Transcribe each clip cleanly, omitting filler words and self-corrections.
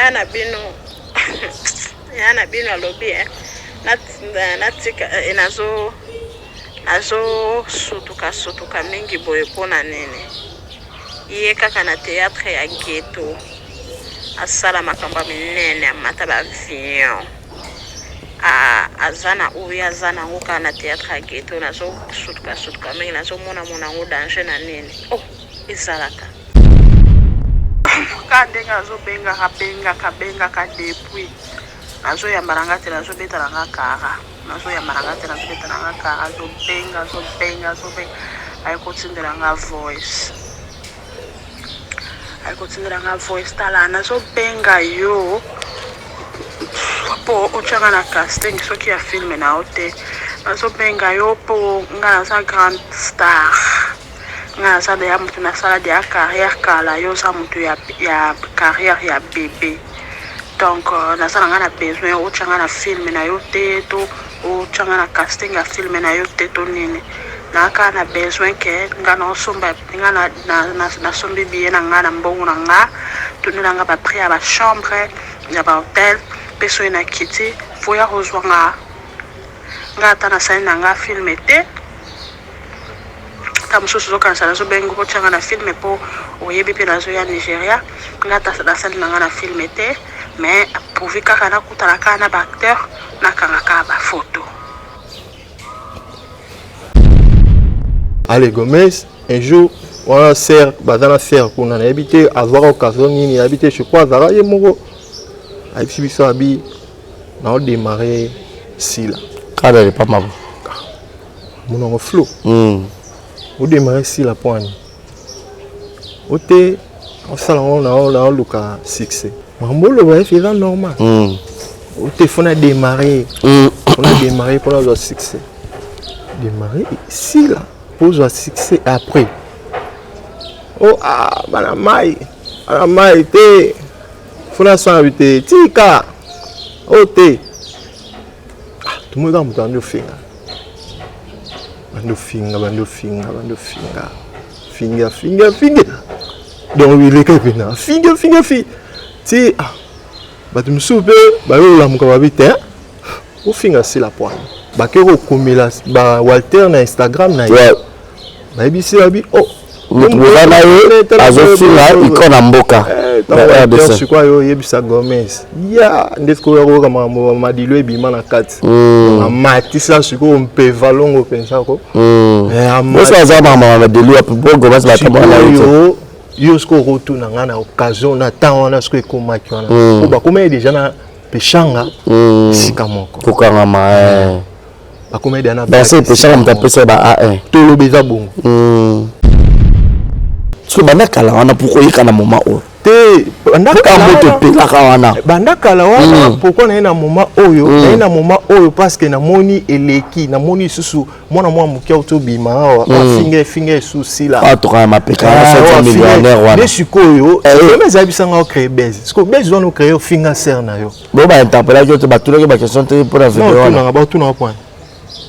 yana bino yana bino alobi natika nazo sutuka mingi boye pona nini iye kaka na théâtre ya ghetto asala makambo minene amata ba vion azana uya azana ngoka na théâtre ya ghetto nazo sutuka mingi nazo mona ngo danger na nini ezalaka kandenga zo benga ka depuis nazo ya marangate nazo beta na kara nazo ya marangate nazo beta na kara zo benga ay kotindela nga voice tala nazo benga yo po ochanga na casting soki ya film na ote nazo benga yo po nga za grand star nga za de ya mutu na sala de ya carrière kala yo sa mutu ya carrière ya bébé donc na sala nga na besoin ochanga na film na yo te to ochanga na casting ya film na yo te to nini na ka na besoin ke nga na somba nga na sombi bien nga na mbongo na nga tunela nga ba prix ya ba chambre ya ba hotel peso na kiti foya rozwanga nga ta na sala na nga film te mususu zokanisa nazo bengo kotyanga na filme po oyebi mpe nazo ya Nigeria nga nasali nanga na filme te mais pourvu kaka nakutana kaka na baacteur nakanga kaka bafoto. Allez Gomez, un jour on a serre bazana serre qu'on a habité avoir occasion ni habité je crois zara ye moko avec biso abi na démarrer si là kada pas mabo mon flow au démarrer si la poigne au té on salon on luka succès mamolo va faire normal au té faut na démarrer pour le succès démarrer si là pour le succès après bana mai té faut na soin habiter tika au té tout le monde a faire bando finga donc il est capina finga ti batu msupe ba yo la muka babite o finga si la pointe ba kero komela ba Walter na Instagram na ba bisi abi mwana yo azofinga ikona mboka c'est quoi yo yebisa Gomez ya ndeko yo kama madilo ebima na kati amatisa siko mpe valongo pensa ko mosa za mama madilo apo Gomez ba tamona yo yo sko retourna ngana occasion na temps na sko ekomaki wana ko ba komé déjà na peshanga sika moko kokanga ma ba komé na ba c'est peshanga mtapesa ba A1 to lobeza bongo so bandakala wana pourquoi yika na moment oyo te bandakala wana pourquoi na na moment oyo na moment oyo parce que na moni eleki na moni susu mwana mwa mukia utobima awa finge susi la to ka mapeka na millionnaire wana de sikoyo mais abisanga o créer base siko base wana o créer finga ser na yo bo ba interpeller yo te ba tout ba question te pour la vidéo wana na ba tout na point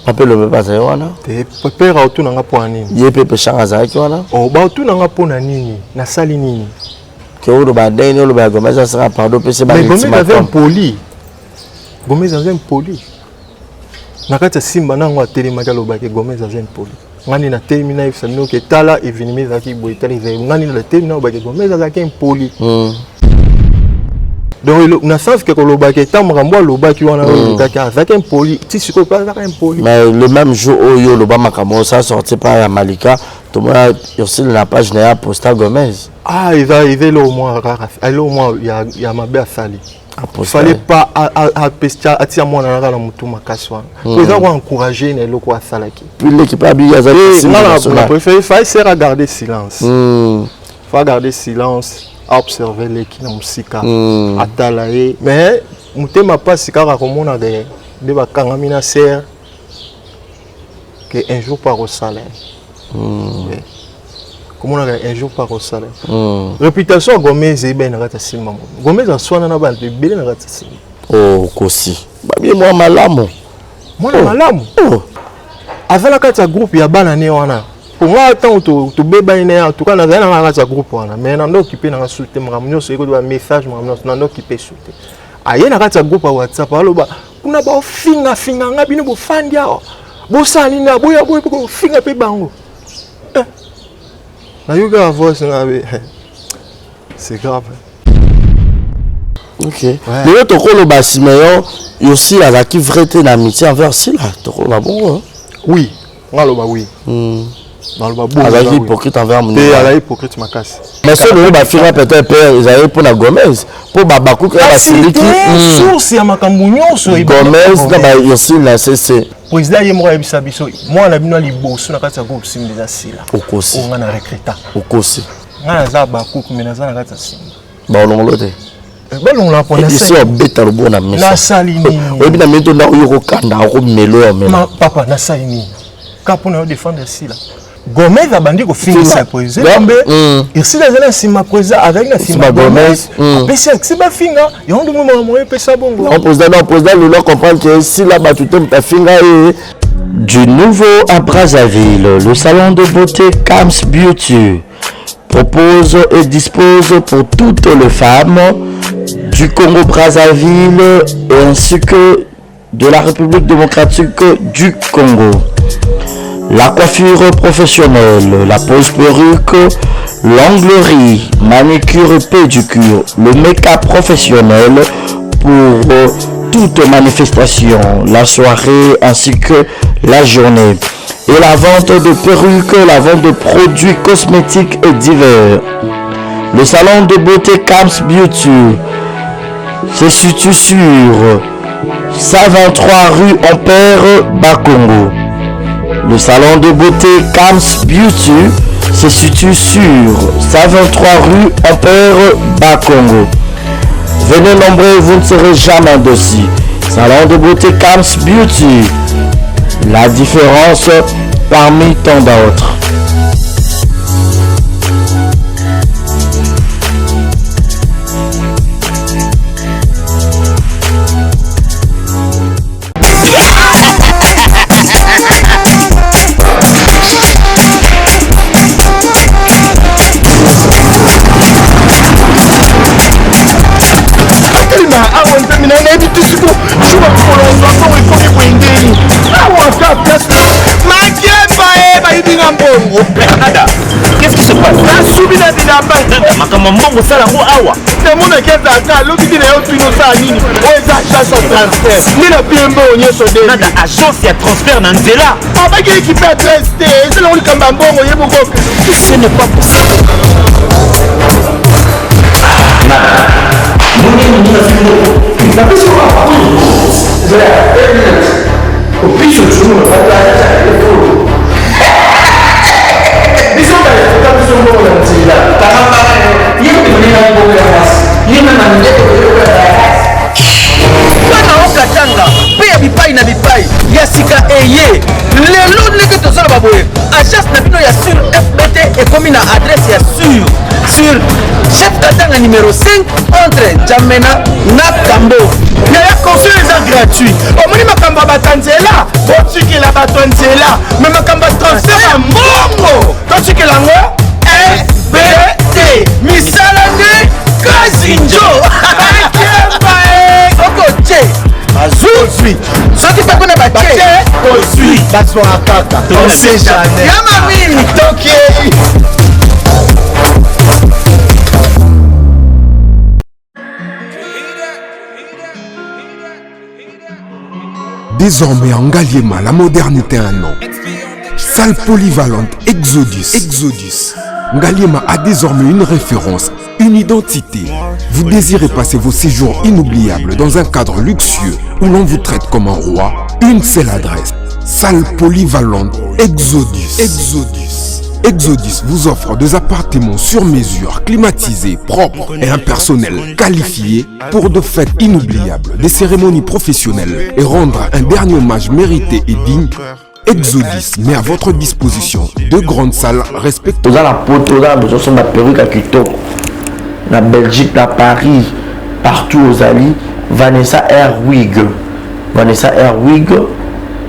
appelle le papa wana te père auto na point nini ye pepe changa za ki wana ba tout na pona nini na sali nini que o ba deni o ba Gomez sera pardon pese ba Gomez avait un poli na kati simba nango atelemaka lobaki Gomez avait un poli ngani na termina ifsano ke tala eveniment za ki boitali ngani na termina lobaki Gomez azaki un poli donc na sens que lobaki tamrambo lobaki wana lobaki azaki un poli ti siko pas un poli mais le même jour où yo loba makamo ça sorti par ya Malika tout moi aussi la page n'a posté Gomez il va arriver là au moins il y a ma belle sali il fallait pas à pester à tirer moi na mutu makaswa pour ça encourager ne loko à salaki puis l'équipe a bien on préfère faire garder silence faut garder silence observer l'équipe na musika atalaye mais mutema pas sikara komona de bakangami na ser que un jour par au salaire comment on a un jour par au salaire réputation Gomez et ben na simba Gomez en soi na ba de belé na simba kosi ba bien moi malamu avant la carte groupe ya bana ne wana Pour moi, tant que tu bébé, en tout cas, dans un groupe, mais on a occupé dans un soutien, on a un message, on a occupé soutien. Aïe, dans un groupe WhatsApp, on a un finger, on a un fandia, on a un finger, bango. C'est grave. Ok. Mais tu as le Siméon, il y a aussi la qui vraie amitié envers Sila. Tu as bon. Oui, oui. Avec hypocrite envers mon et à la hypocrite ma casse. Mais ce que va faire peut-être ils avaient pour la Gomez pour Babakou que la Siliki source ya makambunyo so Gomez na ba aussi la CC président yemo ya bisabiso moi na bino liboso na kati ya groupe sim déjà sila okosi on na recruta okosi na za bakuku menaza na kati ya sim ba olongolote ba longla pona ici au beta lobo na mesa na salini obi na mento na uyo ko kanda ko melo ya mena papa na salini kapona yo défendre sila Gomez a bandit au fin sa poésie. Ici les gens si ma poésie avec la Sima Gomez. Mais c'est pas finga. Et on demande moi peut ça bon. On pose le leur comprendre que si là-bas tout est ta finga et du nouveau à Brazzaville, le salon de beauté Kams Beauty propose et dispose pour toutes les femmes du Congo Brazzaville ainsi que de la République démocratique du Congo. La coiffure professionnelle, la pose perruque, l'onglerie, manicure et pédicure, le make-up professionnel pour toute manifestation, la soirée ainsi que la journée. Et la vente de perruques, la vente de produits cosmétiques et divers. Le salon de beauté Kams Beauty se situe sur 123 rue Ampère, Bakongo. Le salon de beauté Kams Beauty se situe sur 123 rue Ampère, Bakongo. Venez nombreux, vous ne serez jamais dessus. Salon de beauté Kams Beauty. La différence parmi tant d'autres. Qu'est-ce qui se passe? Nada agence ya transfert na nzela. Ce n'est pas possible. Na bipai ya sika eye lelo ndenge tozala baboye agence na bino ya sur FBT ekomi na adresse ya sur chef katanga numéro 5 entre Jamena na Kambo ya consul eza gratuit omoni makambo ya batanzela botikela bato nzela me makambo ya transfert ya mbongo totikela yango FBT misala nde kazinjo okote azuzwi soki peko na batie ozwi bazwaka kaka on sait jamais ya mamini toke. Désormais en Ngaliema, la modernité a un nom. Salle polyvalente Exodus. Ngaliema a désormais une référence, une identité. Vous désirez passer vos séjours inoubliables dans un cadre luxueux où l'on vous traite comme un roi? Une seule adresse. Salle polyvalente Exodus. Exodus vous offre des appartements sur mesure, climatisés, propres et un personnel qualifié pour de fêtes inoubliables, des cérémonies professionnelles et rendre un dernier hommage mérité et digne. Exodus met à votre disposition deux grandes salles respectueuses. Dans la poteau là, nous sommes la perruque à Quito, la Belgique, la Paris, partout aux alliés. Vanessa Airwig,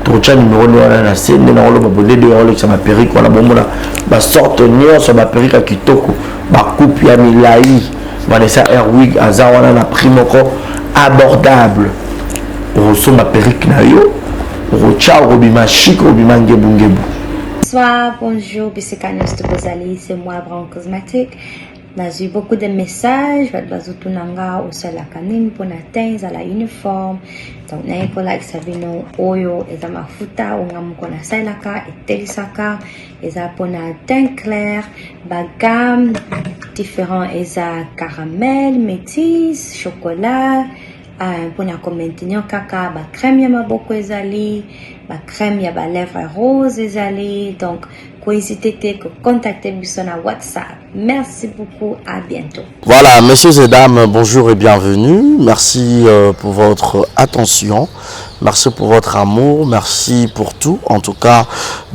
tocha numéro wana na scène na rolo babonde de rolo ça ma perruque wana bomona ba sorte nyo sur ma perruque kitoko ba coupe ya milai Vanessa Airwig aza wana na prix moko abordable oso ma perruque na yo rocha robima chic robima ngebu ngebu. Bonsoir, bonjour, Bissekanos de Bozali, c'est moi, Brown Cosmétique. J'ai eu beaucoup de messages, je nanga au sol la canine pour atteindre la uniforme. Donc, n'a pas like sabino oyo et ma futa ou ngam kona sailaka et telisaka et ça pour teint clair, bagam différents et ça caramel, métis, chocolat. Pour maintenir kaka ba crème ya maboko ezali ba crème ya ba lèvres rose ezali donc n'hésitez pas à contacter sur WhatsApp. Merci beaucoup, à bientôt. Voilà, messieurs et dames, bonjour et bienvenue. Merci pour votre attention. Merci pour votre amour. Merci pour tout. En tout cas,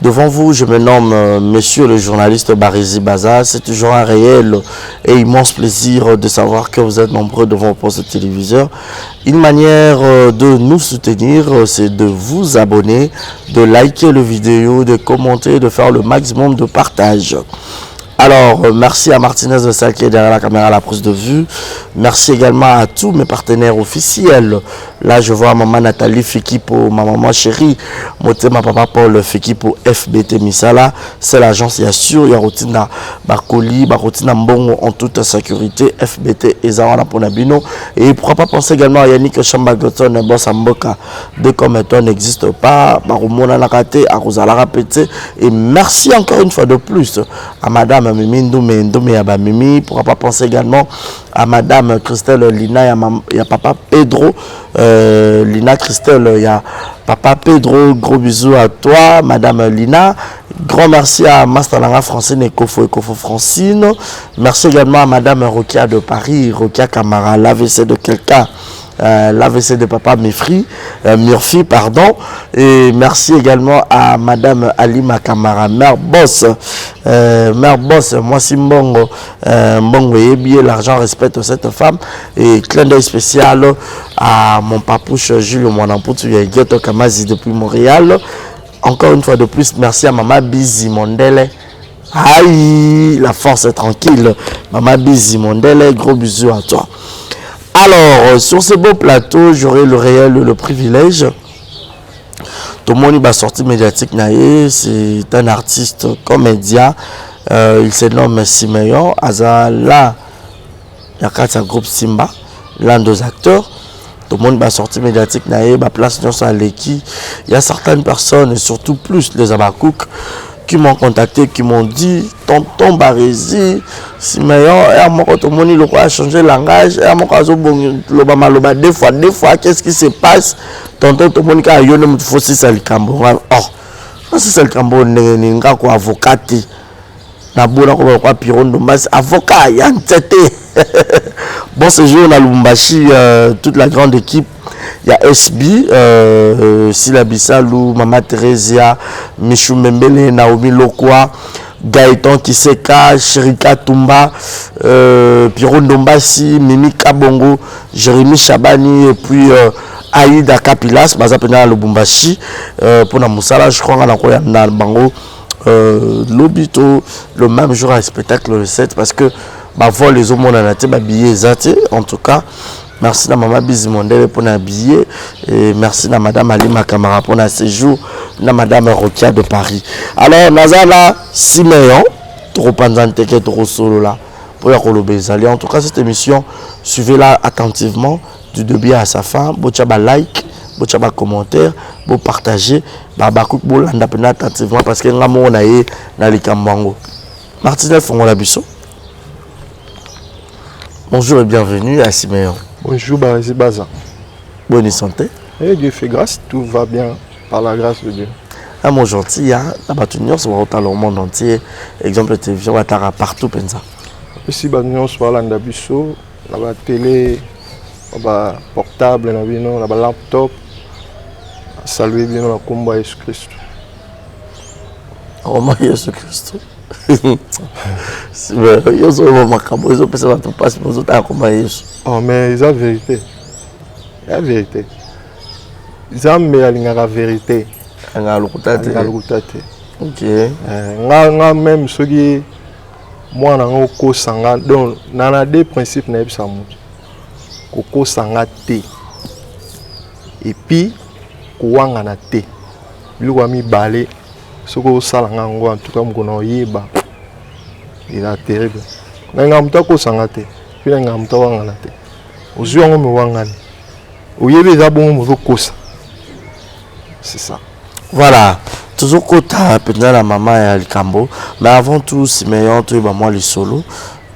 devant vous, je me nomme monsieur le journaliste Barizi Baza. C'est toujours un réel et immense plaisir de savoir que vous êtes nombreux devant vos postes de téléviseur. Une manière de nous soutenir, c'est de vous abonner, de liker le vidéo, de commenter, de faire le maximum de partage. Alors, merci à Martinez de Sal qui est derrière la caméra à la prise de vue. Merci également à tous mes partenaires officiels. Là, je vois maman Nathalie Fikipo, ma maman chérie, ma papa Paul Fikipo, FBT Misala. C'est l'agence, il y a sûr, il y a Rotina Bakoli, Barotina Mbongo en toute sécurité, FBT et Zawana Ponabino. Et pourquoi pas penser également à Yannick Chambagoton et Boss Amboka. Deux commettants n'existent pas, Barumona Nakate, à Rosalara Pété. Et merci encore une fois de plus à madame Mimi Ndoumé Abamimi. Pourquoi pas penser également à madame Christelle Lina, il y a papa Pedro Lina Christelle, il y a papa Pedro, gros bisous à toi madame Lina. Grand merci à Mastalanga Francine et Kofo Francine. Merci également à madame Rokia de Paris, Rokia Camara, l'AVC de quelqu'un. L'AVC de papa Murphy, pardon. Et merci également à madame Alima Kamara, mère boss, moi Simbongo, Mbongo Yebi, l'argent respecte cette femme. Et clin d'œil spécial à mon papouche Jules Mwanamputu Yegeto Kamazi depuis Montréal. Encore une fois de plus, merci à maman Bizi Mondele. Aïe, la force est tranquille. Maman Bizi Mondele, gros bisous à toi. Alors, sur ce beau plateau, j'aurai le réel, le privilège. Tout le monde va sortir médiatique. C'est un artiste comédien. Il se nomme Simeon. Là, il y a un groupe Simba, l'un des acteurs. Tout le monde va sortir médiatique. Il place à l'équipe. Il y a certaines personnes, et surtout plus les Abakouk, qui m'ont contacté, qui m'ont dit tonton Barizi, Simeon, tout le monde il a changé de langage, deux fois, qu'est-ce qui se passe? Tonton, tout le monde a eu un faux si c'est le Cambo. Oh, si c'est le Cambo, il y a un avocat. Avocat, il y a un tête. Bon, ce jour, on a Lumbashi, toute la grande équipe. Il y a SB, Sila Bissalou, Mama Theresia, Michou Membele, Naomi Lokwa, Gaëtan Kiseka, Sherika Tumba, Pierrot Ndombasi, Mimi Kabongo, Jérémy Chabani et puis Aïda Kapilas, Bazapena Lubumbashi, pour la Moussala, je crois qu'on a un bango, l'obito, le même jour à spectacle le 7, parce que vol les hommes on a été habillés, en tout cas. Merci à Maman Bizimondele pour l'habiller. Et merci à Madame Alima Kamara pour le séjour. À Madame Rokia de Paris. Alors, Nazala Simeon, trop pendante que trop solo là. Pour la Kolobezali. En tout cas, cette émission, suivez-la attentivement. Du début à sa fin. Bochaba like, bochaba commentaire, bo partager. Babakouk bo landa pena attentivement parce que ngamo na ye na likambango. Martinel Fongola-Bisso. Bonjour et bienvenue à Simeon. Bonjour Barizi Baza. Bonne santé. Et Dieu fait grâce, tout va bien par la grâce de Dieu. Un mot gentil, hein? La Batunion se voit dans le monde entier. Exemple, télévision, Watara partout, Penza. Ici, Batunion se voit dans Bisso, la télé, la portable, la laptop. Saluer bien la combat Jésus Christ. Comment Jésus Christ? Oh, mais ils ont la vérité. La vérité. Ils ont la vérité. nga lokuta te. OK. Nga même ce qui moi na ko sanga donc na deux principes na yebisa mutu. Ko sanga te. Et puis kuwanga na te. Biloko mi balé soko sala ngo en tout cas mukona yeba. Il a terrible. Nga mutu ko sanga te. Puis nga mutu wanga na te. Ozwi ngo me wanga ni. Oyebe za bongo mo kosa. C'est ça. Voilà. Toujours kota peut-être la maman et Alikambo, mais avant tout Simeon tu es moi les solo.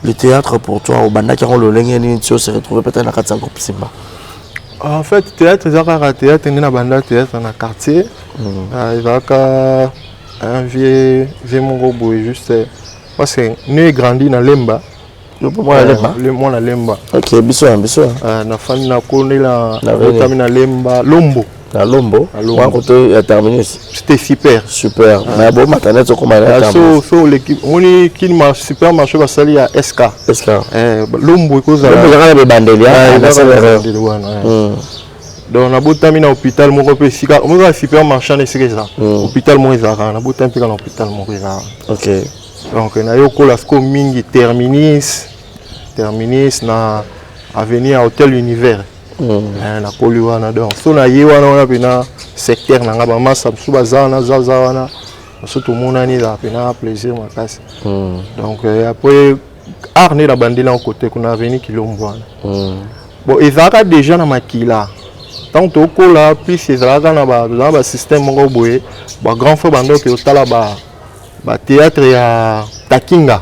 Le théâtre pour toi au banda qui ont le lengeni tu se retrouver peut-être na katsa ko Simba. En fait théâtre zakara théâtre ni na banda théâtre na quartier. Il va ka un vieux mon boy juste parce que né grandi na Lemba. Moi na Lemba. OK, biso. Na fami na kone la na Lemba Lombo. La Lombo. Moi côté terminé. C'était super. Mais bon maternelle comme elle so l'équipe on est qui m'a super marché parce qu'il y a SK. Lombo cause là. Le bandelia. Donc na botami na hôpital moko pe sika on va super marché na sika hôpital mo ezaka na botami pe na hôpital moko ezaka. OK. Donc na yo kola sko mingi terminis na avenir hôtel univers. Na koliwana donc so na yewana wana pena secteur na ngaba masa suba zana zawana surtout monani la pena plaisir makasi. Donc après arné la bandela en côté qu'on a venu kilombo. Bon ezaka déjà na makila tant to kola plus ezaka na ba système moko boye ba grand frère bando ke otala ba théâtre ya Takinga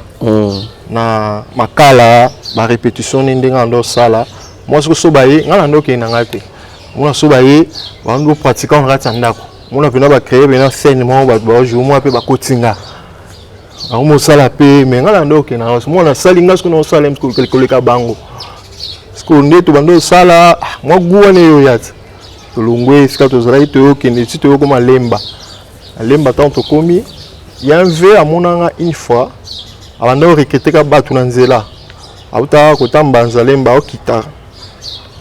na makala ba répétition ndinga ndo sala. Moi ce que sobaye ngala ndoke na ngate mona sobaye bando pratiquer on rata ndako mona pena ba créer bena scène mo ba jouer mo pe ba kotinga mo sala pe mais ngala ndoke na mona salinga ce que no sala msko koleka bango ce que ndeto bando sala mo guwane yo yat to longwe ska to zrai to kende ti to ko Lemba tant to komi ya un verre à monanga une fois abando recruter ka batu na nzela abuta ko tamba Lemba okita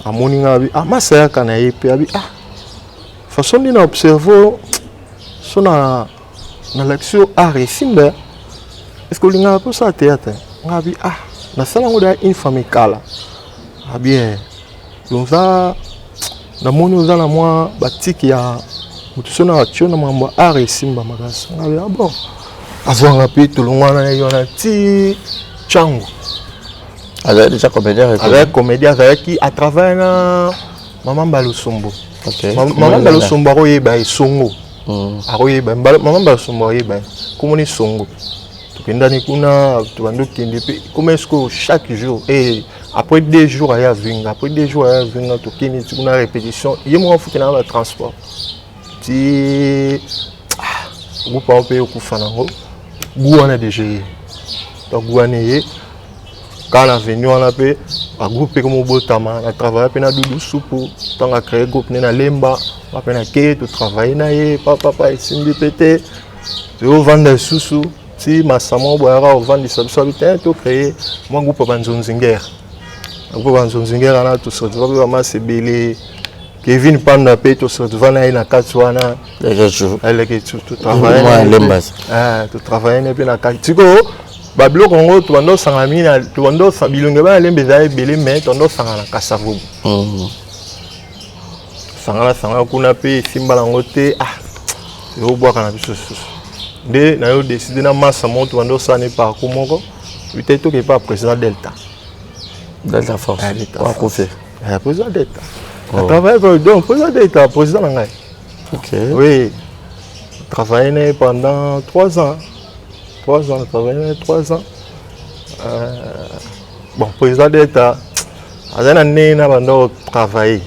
amoninga abi masa kana yepe abi façon ni na observer sona na l'action art simba est-ce que linga pour ça théâtre ngabi na sala ngoda une famille kala bien donc ça na moni za na moi batiki ya mutusona atio na mambo art simba makasi ngabi bon azwanga pe tulungwana yona ti changu. Avec déjà comédien qui à travers Maman Balosombo. OK. Maman Balosombo aroyeba songo. Aroyeba Maman Balosombo aroyeba comment ni songo. To kenda ni kuna to bando kende pe comment est-ce que chaque jour et après 2 jours à venga to kende tu kuna répétition yemo faut que na ba transport. Ti groupe on peut kufana ngo. Gouana déjà. Donc gouané quand la venue on a fait un groupe comme Botama, on a travaillé na Doudou Soupo, on a créé groupe na Lemba, on a fait tout travailler na ye, papa et simbi pété, tu vendre sous si massamo boira vendre ça tout créé moi groupe Banzonzinger. Un groupe Banzonzinger on a tout ça, vraiment c'est belé. Kevin Panda pe to so devant na Katswana, elle est tout travailler Lemba. Tout travailler na pe na Katiko. Bablo Congo to ando sangami na to ando bilonge ba lembe za ebele mais to ando sangana kasavu. Sangana kuna pe simba la ngote yo boa kana biso. De na yo décider na massa monto ando sané par komoko. Peut-être que pas président Delta Force. Quoi confier. Président Delta. À travers donc président Delta président ngai. OK. Oui. Travaillé pendant 3 ans. 3 ans, travaillé 3 ans. Bon, président d'État, à un année, on a travaillé.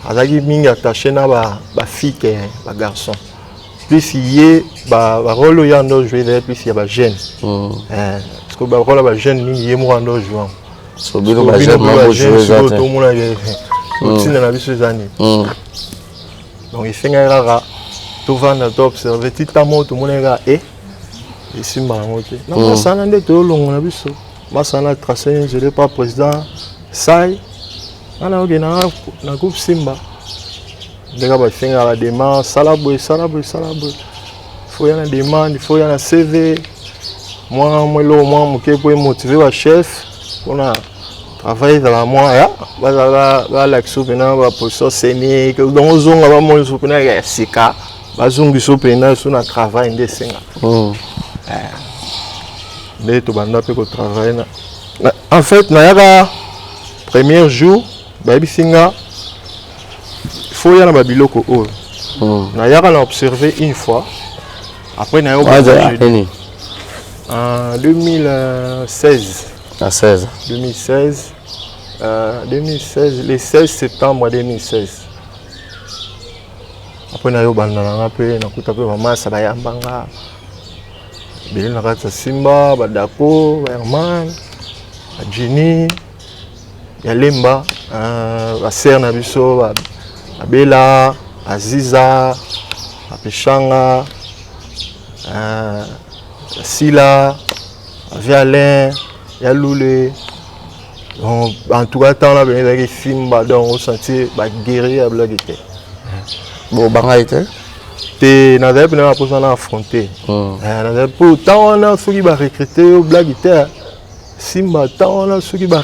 À la mingi attaché na ba fille et ba garçon. Plus il y a ba rôle y a ndo jouer plus il y a ba jeune. Parce que ba rôle ba jeune mingi yemo ndo jouer. So bino ba jeune mo jouer ça. Tout le monde a aussi na biso zani. Donc il fait ngara tout va na observer tout le monde ngara ici Marangote. Non, ça n'a pas été long, on a vu ça. Moi, ça n'a tracé, je n'ai pas président. Ça, on a groupe Simba. ndeka bafingaka demande sala boye faut y a une demande, il faut y a un CV. Moi, moke pour motiver le chef, on a travaillé dans la mois, la position scénique, donc on a mon soupena sika, bazungu soupena sur un travail de senga. Mais tout banda peut travailler. En fait, na premier jour, baby singa, il faut y a un babiloko. Na yaka observé une fois. Après, on a eu en 2016. À 16. 2016. Le 16 septembre 2016. Après, on a eu un peu de maman, ça va y avoir Simba, Badako, Herman, Jenny, Yalemba, Ser Nabiso, Abela, Aziza, Apeshanga. Sila, Vialin, Yaloulé. En tout cas, on a des films dans le sentier, guéri à blague. Bon, banga était. Tu n'avais pas besoin d'affronter. Pourtant, on a ceux qui vont recruter au blague. Simba, on a ceux qui vont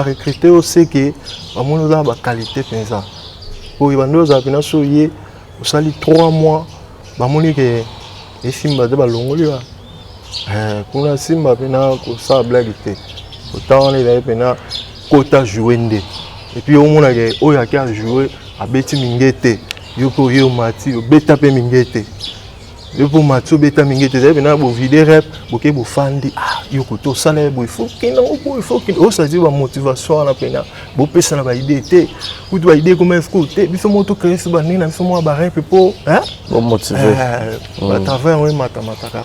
recruter au CK. On a la qualité. Pour les gens qui ont soyé, au sali 3 mois, et Simba de balongoli pour la Simba pena ko sa blague te autant on est pena kota jouer et puis au monde que o ya ka jouer a beti mingete yo ko yo mati yo beta pe mingete yo pour mati beta mingete pena bo vider rep bo ke bo fandi yo ko to sala bo il faut que o ça dit ba motivation na pena bo pesa na ba idée te ou doit idée comme il faut te biso moto créer ce ba nina biso mo ba rep pour bon motiver ba travers oui mataka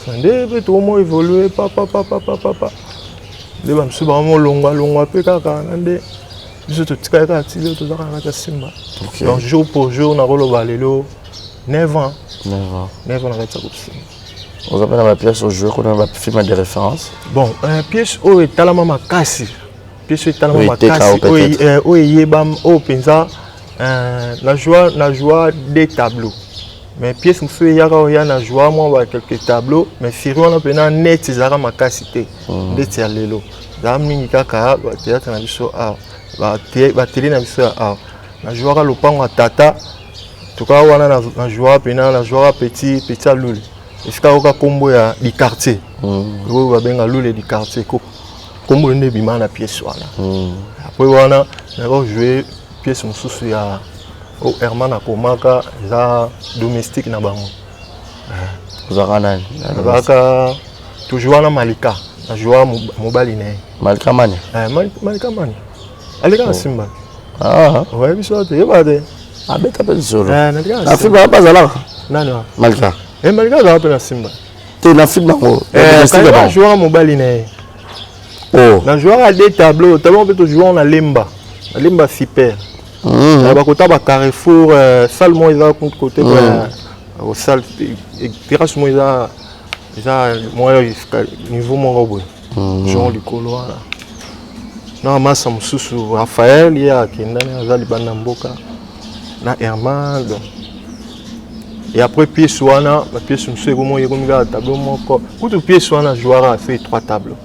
sande tout mo évoluer papa de ba msu ba mo longwa pe kaka nande biso to tika ka ti to zaka ka Simba donc jour pour jour na roloba lelo 9 ans na ka tsa Simba. Vous avez la pièce au jeu, qu'on a un film de référence. Bon, pièce où est talama makasi. Pièce où est talama makasi. Où est yebam où pensa na joie des tableaux. Mais pièce où fait yaka ya na joie moi quelques tableaux, mais firi on a pena net zara makasi te. Net ya lelo. Da mingi kaka ba théâtre na biso ba télé na biso na joie ka lopango tata. To ka wana na joie pena na joie petit alulu. Esika oka kombo ya di quartier. Oyo babenga lule di quartier ko. Kombo nde bima na pièce wana. Après wana na ko jouer pièce mususu ya o Herman akomaka za domestique na bango. Ozaka nani? Baka toujours na Malika. Na jouer mobali ne. Malika mani. Malika mani. Alika Simba. Ouais biso te yebade. Abeta pe solo. Na fiba pas ala. Nani wa? Malika. Et Malika za pe na Simba. Te na film bango. Quand joueur mobali ne. Na joueur a des tableaux, tableau peut jouer na Lemba. Na Lemba super. Na ba kota ba Carrefour, salle mo eza côté au salle terrasse mo eza moi niveau mon robot. Jean Likolo là. Na massa mususu Raphaël ya kindana azali bana mboka. Na Herman. Et après pièce wana, la pièce monsieur comment il comme gars tableau moko. Toute pièce wana joueur a fait 3 tableaux.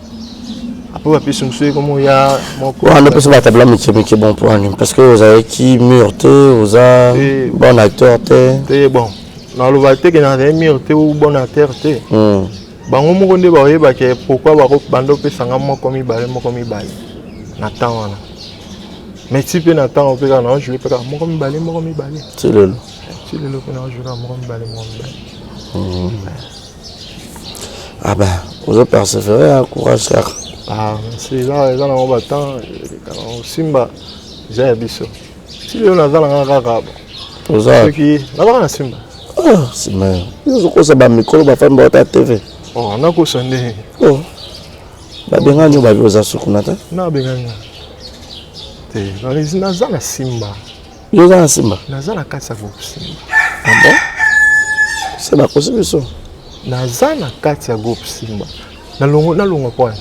Après la pièce monsieur comment il y a moko. On ne peut pas tableau mais bon pour nous parce que vous avez qui murté, vous avez bon acteur té. Bon. Dans le vate que dans un murté ou bon acteur té. Bango moko nde ba yeba ke pourquoi ba bando pe sanga moko mi balé. Na temps wana. Mais si pe na temps on peut quand je vais pas moko mi balé. C'est le si le loco n'a joué à mon ah ben, vous avez persévéré, courage cher. C'est là, ils ont un battant, Simba, j'ai biso. Si le on a dans un ragab, vous avez qui là-bas Simba. C'est mal. Ils ont quoi ça micro, ma femme va TV. On a quoi sonné. Bah bien nous va vous assurer na bien. Te, na zana Simba. Vous avez Simba. Nazana kati ya groupe Simba. Ah bon? C'est la constitution. Nazana kati ya groupe Simba. Na longo quoi?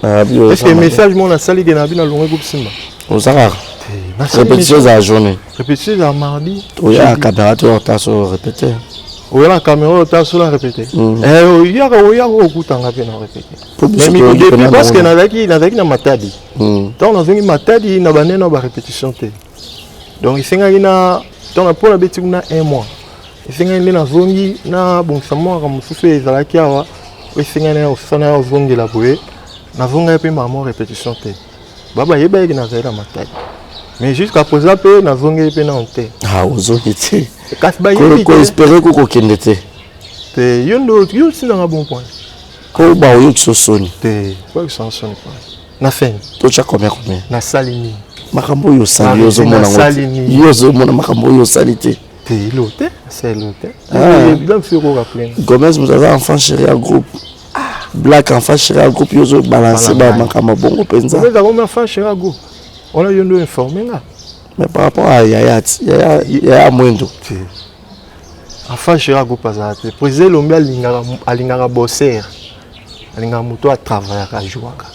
Est-ce que message mon na sali de na bi na longo groupe Simba? Ozara. Répétition de la journée. Répétition de la mardi. Oui, la caméra, tu as répété. Oui, la caméra, tu as répété. Il y a beaucoup de répété. Mais parce que dans la matadi. Donc, dans la matadi, il y a une répétition. Donc, il y a un mois. Il y a une zongi, na bon samo comme souffle ezalaki awa, esengana osana zongi la boye, na zonga pe maman répétition te. Baba yeba yeki na zaira matadi. Mais jusqu'à présent pe na zongi pe na onte. Ah, ozongi te. Kasi ba yebi ko espérer ko kende te. Te yondo yo sina na bon point. Ko ba yo sosoni. Te, quoi que ça sonne pas. Na fin. To cha combien? Na salini. Makambo yo sali yo zo mona ngoti. Yo zo mona makambo yo salite. T'es l'hôtel, c'est l'hôtel. Gomez, vous avez enfant chéri à groupe. Black enfant chéri à groupe, vous avez balancé dans ma bongo penza. Vous avez enfant chéri à groupe. On a eu un informé là. Mais par rapport à Yaya Mwendo. Enfant chéri à groupe, le président Lombi a l'ingara bosser. L'ingara moto a travaillé à Jouaka.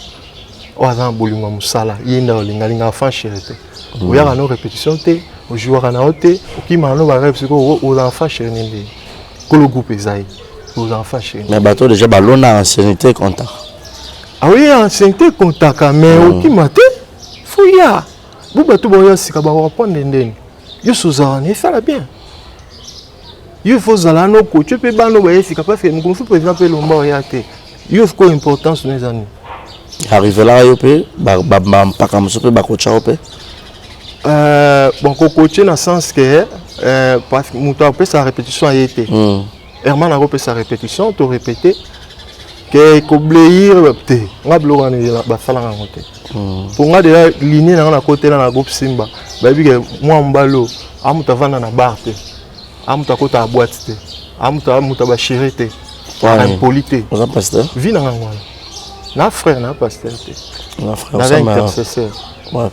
On a un boulot à Moussala. Il y a un enfant chéri. Il y a une répétition. Au joueur en haute, qui m'a envoyé aux enfants chez nous. Que le groupe est aux enfants chez nous. Mais bateau déjà ballon à ancienneté contact. Ah oui, ancienneté contact, mais au qui m'a dit, fouilla. Vous bateau boya si kaba va prendre l'endem. Yo sozane, ça va bien. Yo faut zalano ko tu peux bano boya si kaba fait nous faut président pe lomba oyate. Yo faut importance nos amis. Arrivé là yo pe ba pas comme ça pe ba coach pe. Bon, coacher dans le sens que parce que Moutou a fait sa répétition a été. Herman a fait sa répétition, tu répété que Kobleir, on a bloqué la salle en côté. Pour moi, déjà ligne dans la côté dans la groupe Simba. Baby que moi mbalo, amuta vana na barte, amuta kota boîte, amuta ba chérité, impolité. Vous en pasteur? Vie dans ngwana. Na frère na pasteur. Na frère, na intercesseur. Ouais.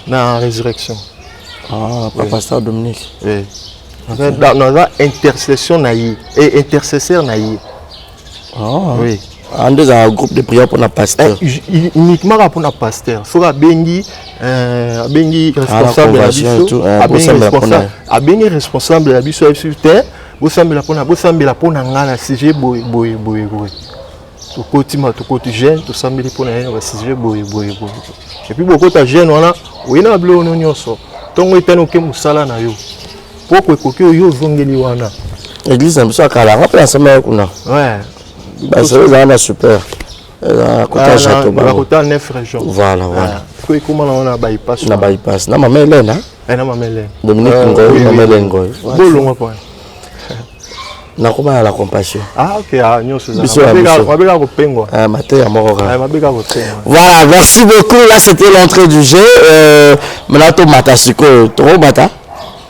Na résurrection. Ah, pas pasteur Dominique. Oui. Dans la intercession naïe et intercesseur naïe. Ah oui. En deux un groupe de prière pour la pasteur. Uniquement pour la pasteur. Il faut bengi responsable de la biso. Bengi responsable de la biso sur terre. Vous semblez la pour ngana CG boy. Tout côté ma tout côté jeune, tout semblez pour na CG boy. Et puis beaucoup de jeunes on a oui na blo no nyoso. Tongo itano ke musala na yo. Pourquoi que yo zongeli wana. Église un peu ça kala, rappelle ensemble kuna. Ouais. Bah c'est vraiment super. À côté château ba. À côté 9 régions. Voilà. Quoi comment on a bypass. Na bypass. Na maman Hélène hein. Na maman Hélène. Dominique Ngoy, maman Hélène Ngoy. Bolongo point. Na comment la compassion. Ah OK, nyoso za. Mabega ko pengwa. Maté amorora. Mabega ko pengwa. Voilà, merci beaucoup. Là c'était l'entrée du jeu. Maintenant to mata siko, to mata.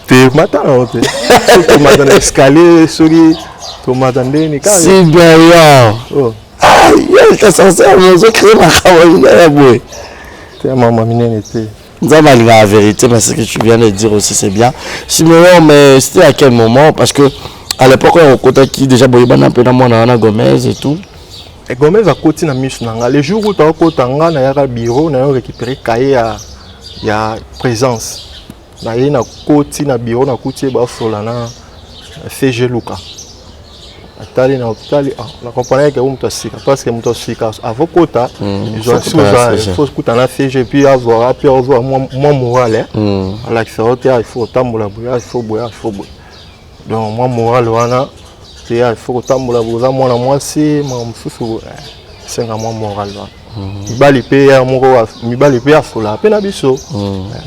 Te mata na hote. To mata na escalier sori. To mata ndeni ka. Si bien. Oh. Ah, il est censé nous créer ma camarade boy. Te maman minene te. Nous avons la vérité, mais ce que tu viens de dire aussi c'est bien. Simeon, mais c'était à quel moment? Parce que à l'époque on côté qui déjà boyeba na pena mona na Gomez et tout. Et Gomez a côté na misu nanga. Les jours où tu as côté nga na ya bureau na récupérer cahier ya présence. Na ye na côté na bureau na côté ba solana CG Luka. Atali na hôpital la compagnie que on sika parce que on sika avant kota ils ont faut kuta na CG puis avoir moi moral à l'accès il faut tambola boya il faut donc moi moral wana c'est il faut tambola boza moi na moi c'est moi mususu c'est un moral là mibali pe ya moko mibali pe ya fola pe na biso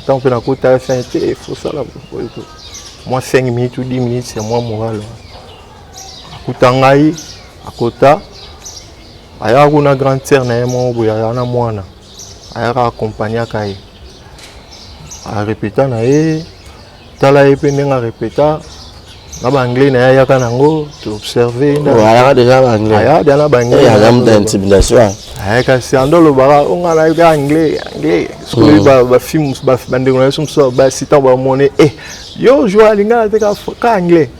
tant pe na kota fin il faut ça là moi 5 minutes ou 10 minutes c'est moi moral kutangai akota aya kuna grand sœur na yemo boya na mwana aya accompagner kai a répéter na ye tala ye pe ndenga répéter na ba anglais na ya kanango to observer na voilà déjà ba anglais aya dana ba anglais ya gamme d'intimidation aya ka si andolo bara on a la anglais skoli ba film ba bande na so ba sitan ba moné yo joa linga te ka anglais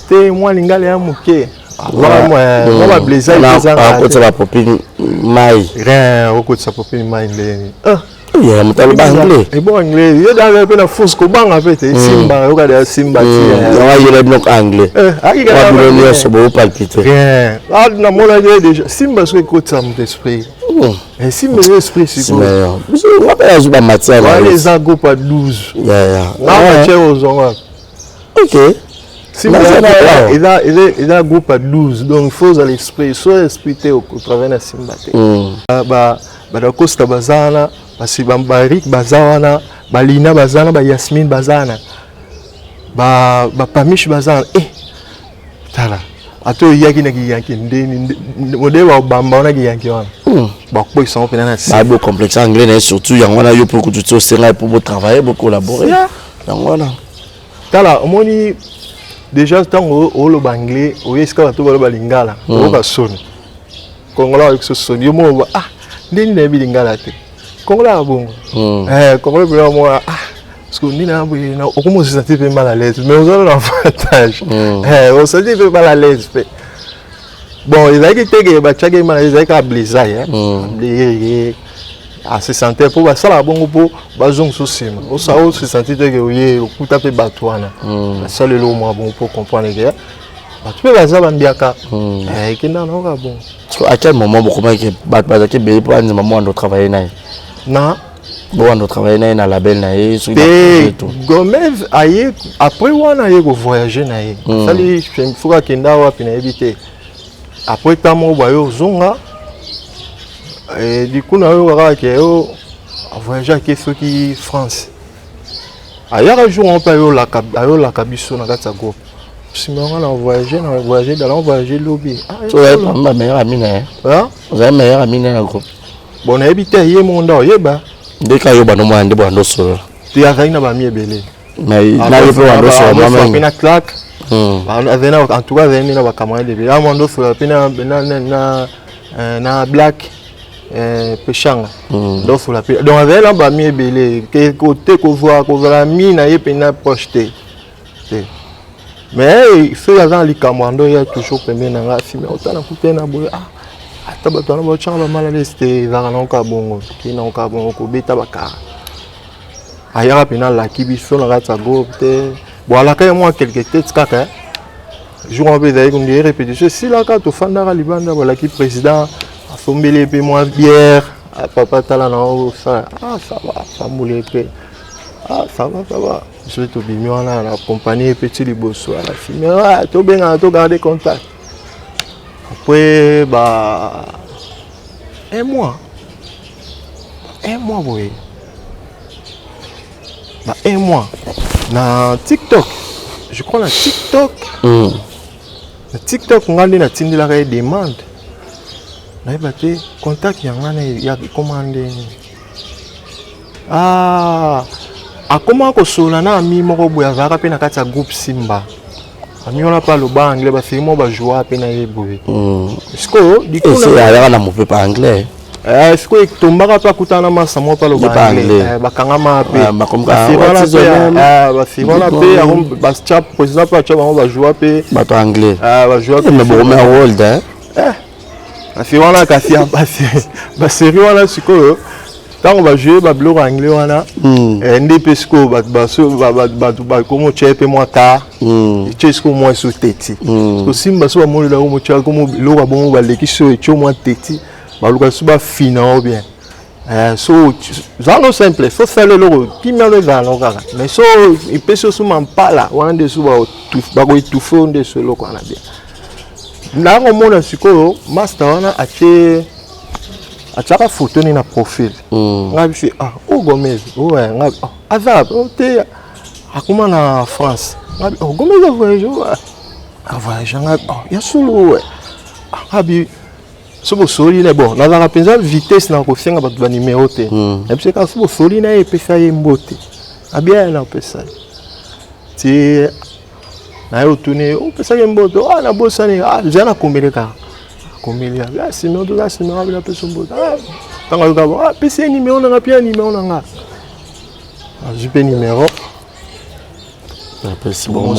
te moi lingale ya muke moi ba blazer à côté de la popine mai rien au côté de sa popine mai ndeni Il y a un anglais. Et bon anglais, il y a dans la fausse comment en fait, Simba, regarde Simba. Il y a donc anglais. Il y a un palpiter. Rien. Ah, dans mon avis déjà, Simba c'est quoi ça mon esprit. Et Simba l'esprit c'est quoi? On va pas jouer matière là. Les agos pas 12. Yeah. Matière aux oranges. OK. Simba il a groupe à 12 donc il faut à l'esprit, soit l'esprit au travers de Simba. Ba Costa Bazana, parce que Barik Bazana, Balina Bazana, Yasmine Bazana, Pamish Bazana. Tala. Ato yaki na kiyanki modèle wa bamba na kiyanki wana. Ba ko ils sont pena na beau complexe anglais surtout yango na yo pour que tu sois pour travailler pour collaborer. Yango na. Tala omoni déjà tango o lo anglais o yeska to ba lingala o ba soni. Congolais avec ce son yo mo ndeni na bilingala te. Congolais bongo. Congolais bien moi parce que ni na na o comment se sentir mal à l'aise mais on a l'avantage. On se dit mal à l'aise. Bon, il a été que ba tchage mal à l'aise ka bliza à se sentir pour ça la bongo pour bazong sosima. O ça o se sentir que oui o kuta pe batwana. Ça le mo bon pour comprendre que tu peux baza bandiaka. Kina na ka bon. À quel moment vous commencez à faire pour un moment de travailler non bon de travailler dans la belle naïe Gomez aïe après on a voyager naïe ça lui faut que nda wa pina éviter après tamo bayo zonga et du coup na yo ka ke yo voyager ke soki France ailleurs jour on peut yo la kabiso na kata go si on a voyager dans voyager lobby tu es ma meilleure amie vous avez meilleure amie dans le groupe bon na éviter yé mon nda yeba dès que yo bano mwande bando solo tu as na ba mi ebele mais na yo bando solo moi même na claque avena en tout cas avena ba camarade de là mondo solo pena na black pechanga donc solo donc avena ba mi ebele que côté ko voir la mi na ye pena projeté mais il faut avoir les camarades il y a toujours premier na nga filmer autant na kutena boy tabato na ba chamba mal à l'aise te za na ka bongo ki na ka bongo ko beta baka aya pena la kibiso na ratsa go te bon ala ka moi quelques têtes kaka jour on peut d'ailleurs comme dire répétition si la ka to fanda ka libanda voilà qui président a sombele pe moi bière papa tala na ça ça va ça moule pe ça va je vais te bimio na la compagnie petit liboso à la filmer to benga to garder contact. Après, un mois, oui. Un mois. Dans TikTok, je crois dans TikTok. Dans TikTok, on a des demandes. On a des contacts, il y a des commandes. À comment que Solana a mis mon robot à un groupe Simba. On n'a pas le bas anglais, parce que moi je joue à peine à ébouer. Est-ce que du coup on ne peut pas anglais. Est-ce que tu m'as pas écouté na massa moi pas le bas anglais. Bakangama pe. Si on a payé à chap président pas chap on va jouer à pe. Bato anglais. Va jouer. Mais bon mais world hein. Si on a kasi ba série on a siko quand on va jouer bablo anglais on a ndepesco ba como chepe moi ta chesco moi sous teti parce que simba so mo la mo cha como lo ba bon ba lekiso e cho moi teti ba luka so ba fina ou bien so ça non simple faut faire le logo qui me le va non kaka mais so il peut se man pala on de so ba ko tout fond de ce logo on a bien là on mona siko master on a acheté achaka photo ni na profil ngabi fi Gomez ouais ngabi azab te akuma na France ngabi Gomez voyage ngabi ya solo ouais ngabi sobo soli ne bon na za penza vitesse na ko senga ba numéro te et puis quand sobo soli na e pesa ye mbote abia na pesa ti na yo tuni o pesa ye mbote na bossa ni jana komeleka combien là c'est non de là c'est non avec la personne beau quand on regarde PC numéro on a bien numéro on a je peux numéro c'est bon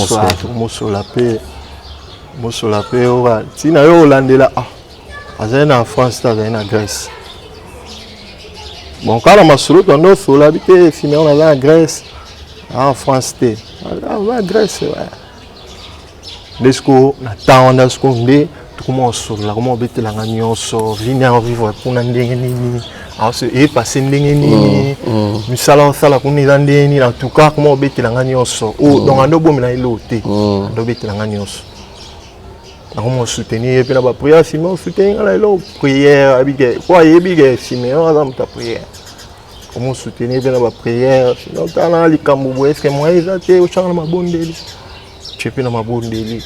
mo sur la paix ora si na yo Hollande là azana en France ta azana Grèce Bon, quand on a solo, on a solo, habité, filmé, on a en Grèce, en France, on a en Grèce, ouais. Desco, on a ce qu'on dit, comment on sort là, comment on bête la gagnon sort, venir en vivre pour n'en alors c'est passé n'engeni, misala sala pour n'engeni, en tout cas comment on bête la gagnon sort. Oh, donc on a beau mener l'auté, on doit bête la gagnon sort. Comment on soutenir, puis la prière, si on soutient la prière, habité, quoi, habité, si mais on a ta prière. Comment soutenir, puis la prière, sinon t'as là les camoubois, est-ce que moi ils ont au champ de ma bonne délit. Tu es dans ma bonne délit.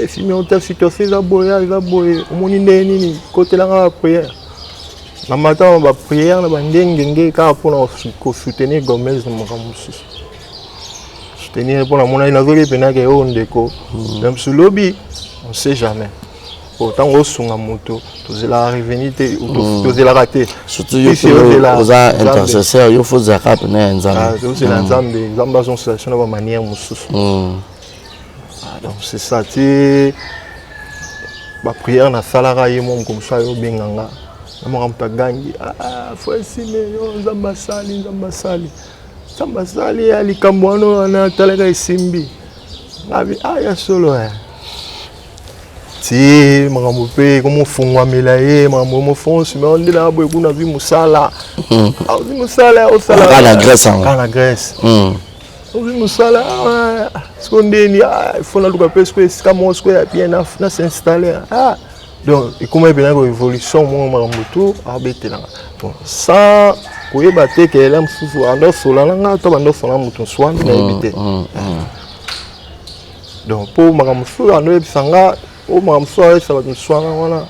Si on t'a situation, il a boyé, on est côté la prière. La matin, on va prier, on va dire pour soutenir Gomez. Soutenir pour la monnaie, il a vu que on déco. Même sur le lobby, on ne sait jamais. Autant on se la moto, tu la revenir, tu la rater. Surtout aux intercesseurs, il faut zakat pour les gens. C'est l'ensemble des ambassades de la manière donc c'est ça, tu la prière na salara yemo comme ça yo benganga. Na ramta gangi faut essayer zambasali ali kambwano na talaka isimbi. Nabi ya solo ti makambo pe comme fungwa melaye makambo fonce mais on dit là boy kuna vi musala. Vi musala au sala. Kana Grèce. Musala, ce qu'on dit, il faut la louper parce que c'est comme on a bien s'installer. Donc, comment est bien l'évolution, moi, moto, habiter là. Bon, ça, pour y battre, que là, on a sola, on a sola, moto, soin, habiter. Donc, pour ma moto, on a sanga, pour ma moto, ça va nous soigner, voilà. En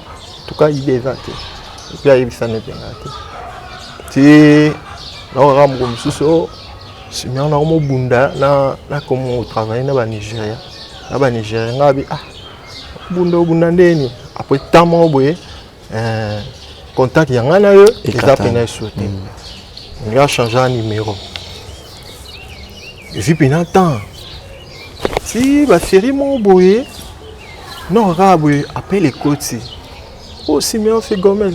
tout cas, il est exact. Et puis, il s'en est bien. Si, là, on a mon moto. Si on a un bunda na comme on travaille na Nigeria ngabi bunda ndeni après tamo boye contact yanga na yo eza pena sauter on a changé un numéro et puis pendant temps si ba série mon boye non raboye appelle les côtés oh si mais on fait Gomez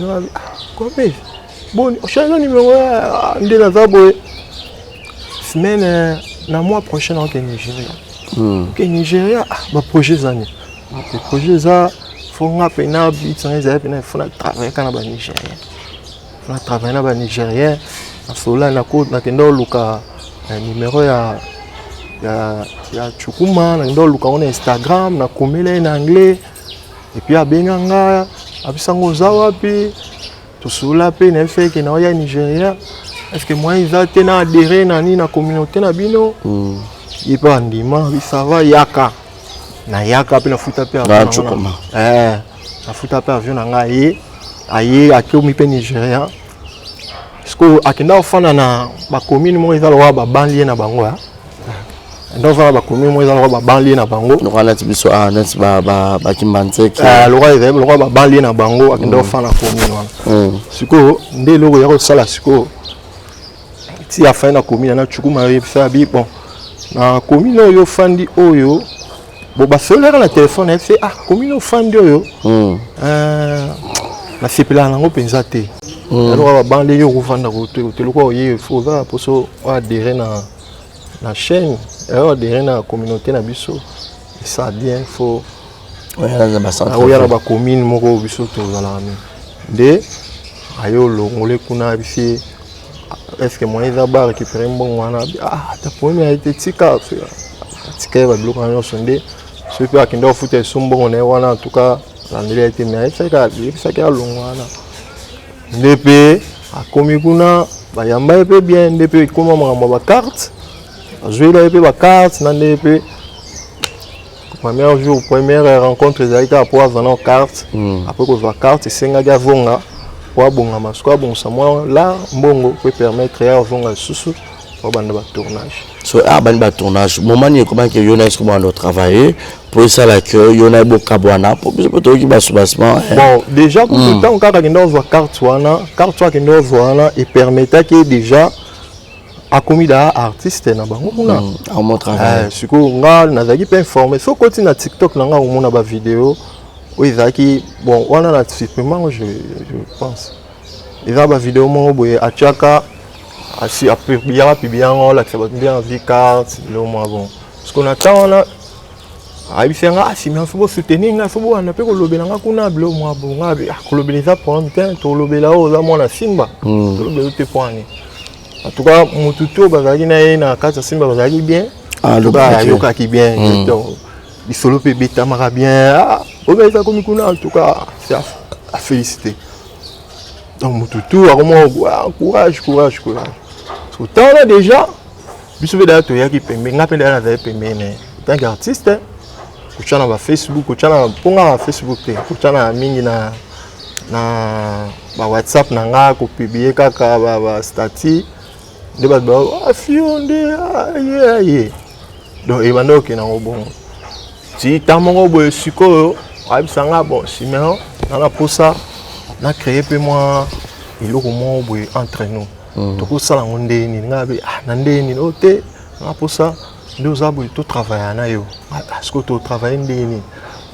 Gomez bon change un numéro ndela za boye semaine na mois prochain au Nigeria. Au Nigeria, bah projet zani. Les projets ça faut un pena bit sans les pena faut travailler quand na Nigeria. Faut travailler na Nigeria. À cela na code na kendo luka numéro ya Chukuma na kendo luka on Instagram na komela en anglais et puis à benganga abisango zawapi to cela pe na fait que na ya Nigeria. Est-ce que moi ils ont adhéré à la communauté na bino? Il pas andima, ça va yaka. Na yaka pe na futa pe avion. Na futa pe avion na aye akomi pe Nigeria. Est-ce que akenda ofana na ba commune mo ezalo ba banlieue na bango ya? Donc ba commune mo ezalo ba banlieue na bango. No kana tibiso net ba kimbantseki. Le roi ba banlieue na bango akenda ofana commune wana. Siko nde loko ya ko sala siko. Si a fait na commune na Chukuma sabi bon na commune oyo fandi oyo bo ba solaire na téléphone elle fait commune fandi oyo na sepela nango penza te alors ba bande yo ko fanda ko te loko ye faut va pour so adhérer na chaîne adhérer na communauté na biso ça bien faut ya ba commune moko biso to zala de ayo longole kuna bisi. Est-ce que moi, ils ont récupéré un bon wana? Ta première a été tika. Tika va bloquer un sondé. Ceux qui ont foutu son bon wana, en tout cas, l'année a été mais ça qui a long wana. Depuis, à Komikuna, Bayamba est bien. Depuis, comment on va carte? Jouer la carte, nan depuis. Première rencontre, ils ont été à pouvoir vendre carte. Après qu'on voit carte, c'est un gars vonga. Bon, ça moi là, Mbongo peut permettre à avoir un sous pour un tournage. So, un tournage. Moment ni comment que Yona est comment on travailler pour ça là que Yona beaucoup abouana pour peut qui bas soubassement. Bon, déjà pour tout temps quand on voit carte qui nous voit et permettait que déjà à commis artiste na bango kuna. On montre travail. Ce que nga nazaki pas informé. So continue na TikTok na nga on a ba vidéo. Oui, bon, on a supplément, je pense. il y a des vidéos à Tchaka, à Pibian, là, ça va bien vie carte, le moins bon. Ce qu'on attend là, il fait un si mais il faut soutenir, il faut on a pas que le bénin qu'on le moins bon, le bénin ça prend un temps, tout le bénin là, moi la Simba, tout le bénin te prend. En tout cas, mon tuto, bazali na carte Simba bazali bien. Ah, le bas, il y a qui bien, il solo peut bêta mara bien. Ah, au moins ça comme en tout cas, c'est à féliciter. Donc mon tuto, vraiment courage. Autant là déjà, je suis là tu y qui permet, n'a pas d'aller dans permet mais tant qu'artiste, tu as na Facebook, tu as na ponga Facebook, tu as na mingi na WhatsApp na nga ko publier kaka ba statut de ba fionde yeah. Donc il va donc na bon. Si ta mongo boy siko, ai sanga bon, si maintenant na pour ça, na créer peu moi il au moins boy entre nous. Donc ça la onde ni ngabe nande ni ote, na pour ça nous avons tout travailler na yo. Parce que tout travailler ndeni.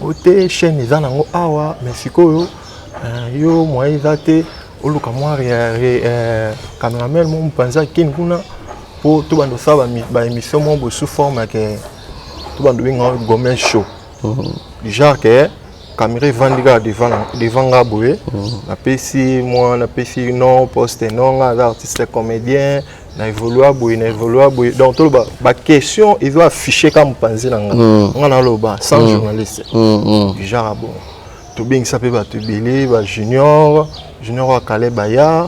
Ote chaîne za nango awa mais siko yo moi izate oluka moi cameraman mon panza kin kuna pour tout bando ça ba émission mon sous forme que tout bando binga gomen show déjà que caméra vendiga devant gaboé na pesi moi na pesi non poste non artiste comédien na évoluer boy donc tout ba question il doit afficher comme panzi na nga na loba sans journaliste déjà bon tout bien ça peut te belé ba junior à Calais Baya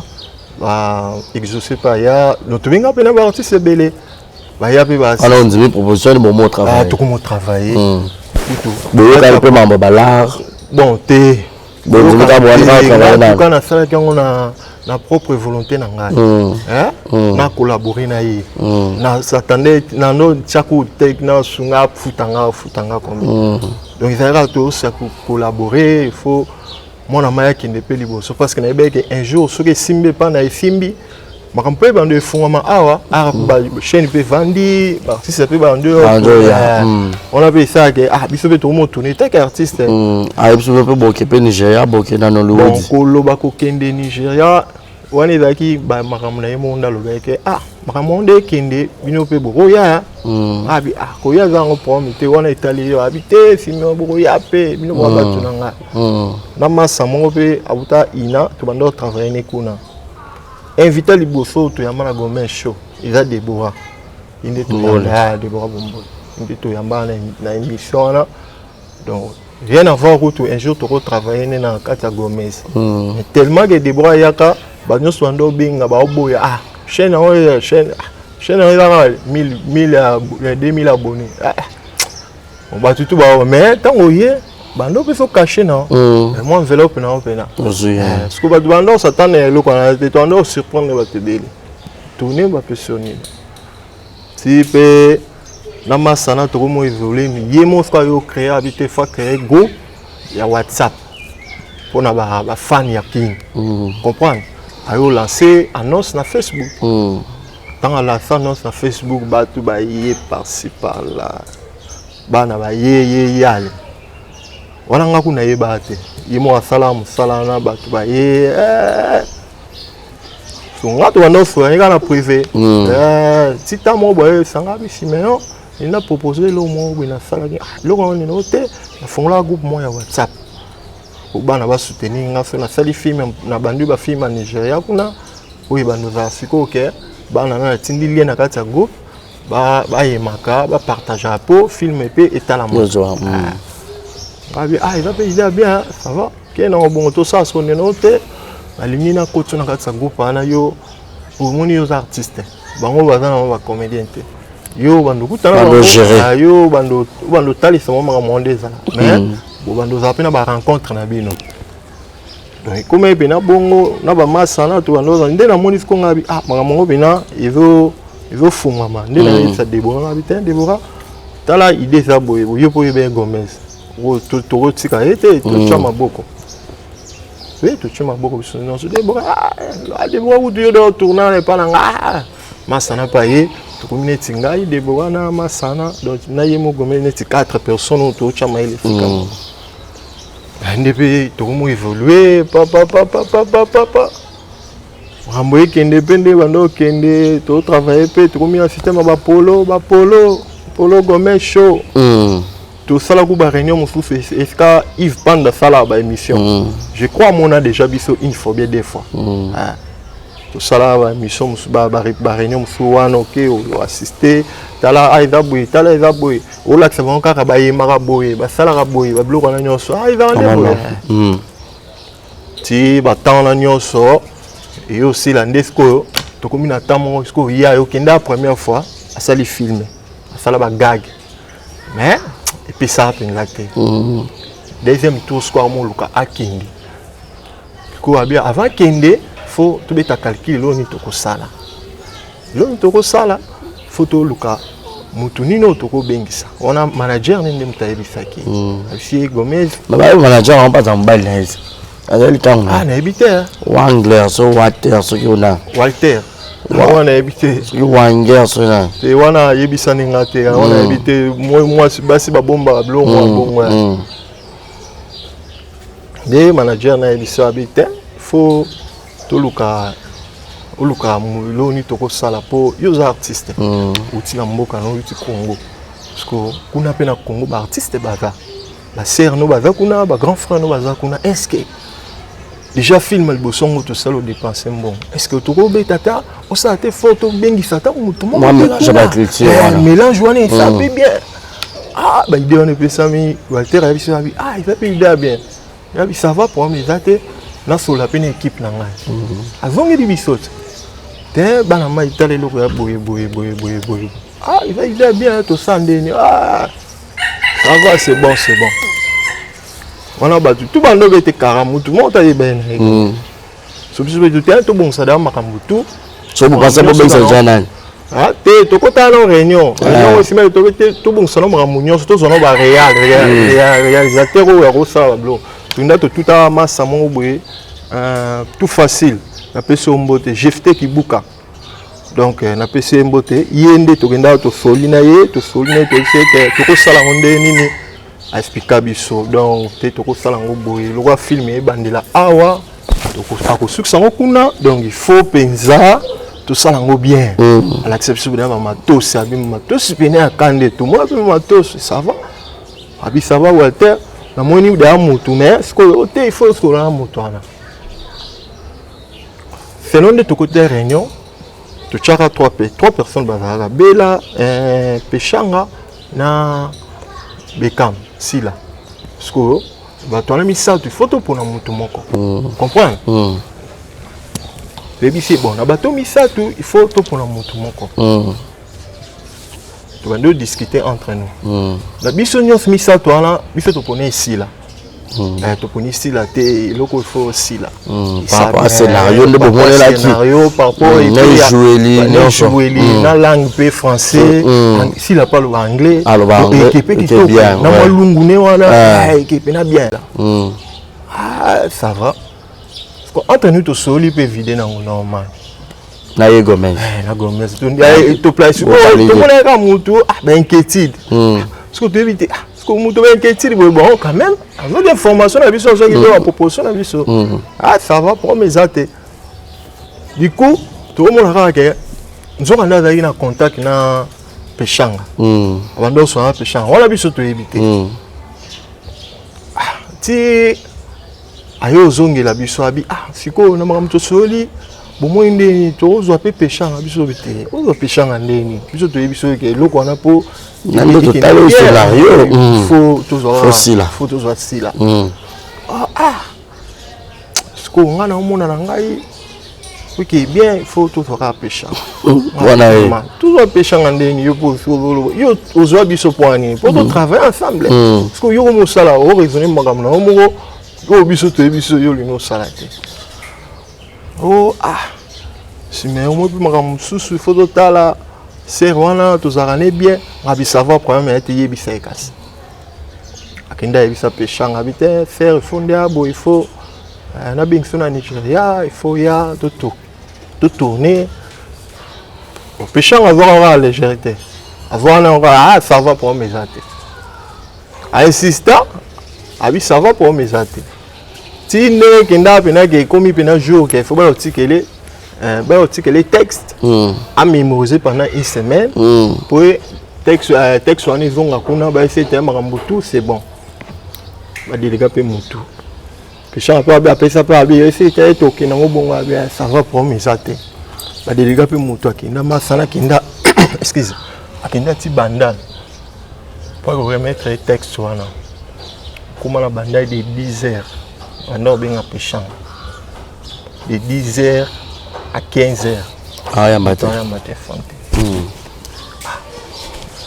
ba exaucé pa ya donc tout bien peine ba artiste belé Baya pe ba alors on dit proposition de mon travail tout comment travailler tout bon il peut membre balar bon té bon on va travailler quand na sala quand on a na propre volonté na ngai na collaborer na yi na s'attendait na no chaque tek na sunga futanga comme donc il a tout ça collaborer il faut mon amaya qui ne peut liboso parce que na beke un jour ce que simbe pas na simbi makampe bando fungama awa ba chaîne peut vendre si ça peut vendre on a fait ça que biso peut tout monde tourner tant qu'artiste biso peut boké pe Nigeria boké na Nollywood donc koloba ko kende Nigeria wane zaki ba makamna ye monde lo beke makamonde kende bino pe boko ya abi ko ya zango promete wana Italie yo habité fimi boko ya pe bino ba tunanga na masa mongo pe abuta ina to bando travailler ne kuna invité liboso to yamba na gomen show il a Deborah inde to Deborah Bombo inde to yamba na émission là donc rien à voir où un jour tu retravailler dans Katia Gomez tellement que Deborah yaka ba nyo swando binga ba oboya chaîne là 2000 abonnés on va tout ba mais tant oye bando peut se cacher non moi enveloppe non pena parce que ba bando s'attend le qu'on a te tendo surprendre ba te délai tourner ba personne si pe na masana to mo évoluer mais yemo fa yo créer habiter fa créer go ya WhatsApp pour na ba fan ya king comprendre ayo lancer annonce na Facebook tant à la annonce na Facebook ba tout ba yé par-ci par là ba na ba yé yale wana nga kuna yeba te yemo asalamu salana batu ba ye so nga to bando so nga na privé si ta mo boye sanga bi Simeon il a proposé le mo bi na sala le ko ni note na fongola groupe mo ya WhatsApp ko bana ba soutenir nga fe na sali film na bandu ba film na Nigeria kuna oyi bando za siko ke bana na tindi lien na kati ya groupe ba yemaka ba partager po film pe etala mo il va payer bien, ça va. Qu'est-ce qu'on bon tout ça sur note. La ligne na côté na katsa groupe ana yo pour moni aux artistes. Bango bazana ba comédien te. Yo bando kutana yo bando tali sama ma monde za. Mais bo bando za pena ba rencontre na bino. Donc comme bena bongo na ba masana to bando za ndena moni ko ngabi ma mongo bena izo fumama. Ndena ça Deborah habitant Deborah. Tala idée ça boye yo po yebe Gomez. Tout tika été tout chama beaucoup oui tout chama beaucoup non c'est Deborah où tu dois tourner pas là masana pas y tout comme net ngai Deborah na masana donc na yemo gomé net 4 personnes tout chama il fika depuis tout mo évoluer papa Ramboye kende pende bando kende to travailler pe to komi na système ba polo gomme show. Tout ça la couba réunion mosusu est-ce que Yves Panda sala ba émission. Je crois mon a déjà biso une fois bien des fois. Tout ça la ba émission mosusu ba réunion mosusu wana OK o assister tala aiza boy o la que ça va encore ba yemaka boy ba sala ka boy ba bloka na nyonso aiza na boy. Ti ba temps na nyonso et aussi la ndesco to komi na tamo sko ya yo kenda la première fois à sali filmer à sala ba gag mais et puis ça a l'acte deuxième tour square mon luka akindi ko bien avant kende faut tout beta calcul lo ni to ko sala faut to luka mutu nino to ko bengisa on a manager nende mutayebisaki Alfie Gomez baba manager on pas en balle ah na habité Wangler so Walter so kiona Walter wana habité Wanger so na te wana yebisa ninga te wana habité moi basi ba bomba blo moi des manager na yebisa habité faut to luka lo ni to ko sala po yo artiste uti na mboka no uti Congo parce que kuna pe na Congo ba artiste baza ba sœur no baza kuna ba grand frère no baza kuna est-ce déjà film le bosongo tout ça le dépenser bon est-ce que tu robé tata on ça a été photo bengi sata ou tout le monde mélange on ça fait bien ah bah idée on est plus ami Walter a dit ah il fait idée bien il ça va pour mes até na sur la peine équipe na ngai avant il bisot te bana mai tale lo ya boye ah il fait idée bien tout ça ndeni ah ça va c'est bon on a battu tout le monde était carrément tout le monde est bien tout bon ça dans makambutu so vous pensez pas bien ça janan ah te to kota na réunion aussi mais tout bon ça no mamunyo tout ça no ba réalisateur ou ya ça blo tout à massa mon boye tout facile na pese mbote jefte kibuka donc na pese mbote yende to genda to solina to c'est que to sala honde nini expliquer biso donc te to ko sala ngo boye le roi filmer bandela awa to ko akosukisa ngo kuna donc il faut penza to sala ngo bien à l'exception de matos abi matos pene akande to moi matos ça va abi ça va Walter na moni da mutu mais ce que te il faut ce que la mutu ana selon de to côté réunion to chaka trois personnes bazara bela pechanga na Bekam Sila parce que bah toi la misa tu photo pour na mutu moko comprendre baby c'est bon na bato misa tu il faut photo pour na mutu moko tu vas nous discuter entre nous la biso nyos misa toi là biso to connais ici là to connais ici là te loko il faut aussi là par rapport à scénario de bon là qui scénario par rapport et jouer na langue pe français si la parle anglais équipe qui bien na malungu ne wana équipe na bien ah ça va entre nous to soli pe vider na normal na Gomez to place to mona ka mutu ba inquiétude parce que tu éviter comme mutu ba inquiétude bon quand même avec des formations na biso qui doit proposition na biso ah ça va pour mes athées du coup tout le monde a que nous on a eu un contact na pechanga avant so na pechanga on a biso to éviter ti ayo zongi la biso abi siko na makambo to soli bon ndeni to zo pe pechanga biso bete o zo pechanga ndeni biso to biso ke loko na po na ndo total au scénario faut toujours si là siko ngana omona na ngai OK bien il faut tout faire pechanga voilà toujours pechanga ndeni yo po yo ozo biso poani pour to travailler ensemble parce que yo mo sala o raisonner makambo na omoko yo biso to biso yo lino sala te si mais au moins il faut que c'est vraiment tout ça bien on savoir problème est yebisa ekasi akenda yebisa pechanga habiter faire fonder abo il faut na bingso na Nigeria il faut ya tout tourner pechanga avoir légèreté avoir ça va pour mes athées insistant abi ça va pour mes athées si ne kenda pena ke komi pena jour ke faut ba otikele Ben aussi que les textes à mémoriser pendant une semaine. Pour texte on est zonga kuna ba essayer de marambutu c'est bon. Ba déléguer pe mutu. Que chaque fois ba pesa pa bi essayer de toki na ngobonga bien ça va promettre. Ba déléguer pe mutu akinda masana kinda excuse. Akinda ti bandal. Pour remettre les textes wana. Comment la bandal de 10 heures. On a bien péchant. De 10 heures à 15 heures. Ah, ya matin. Ya matin fonte.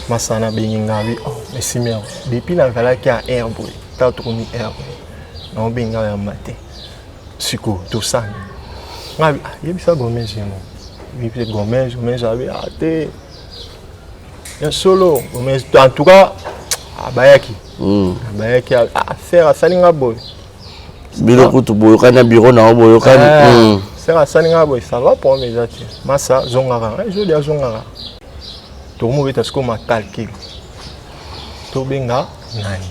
Masana binga bi oh mais si bien. Depuis la vala qui a air boy. T'as tourné air. Non binga ya matin. Siko tout ça. Ngabi yebisa Gomez yemo. Yebisa Gomez abi ate. Ya solo Gomez en tout cas abayaki. Abayaki faire à salinga boy. Bilo kutu boyo kana biro na boyo kana sera salinga boy ça va pour mes atis massa zongara je dis zongara to mo beta sko ma calcul to benga nani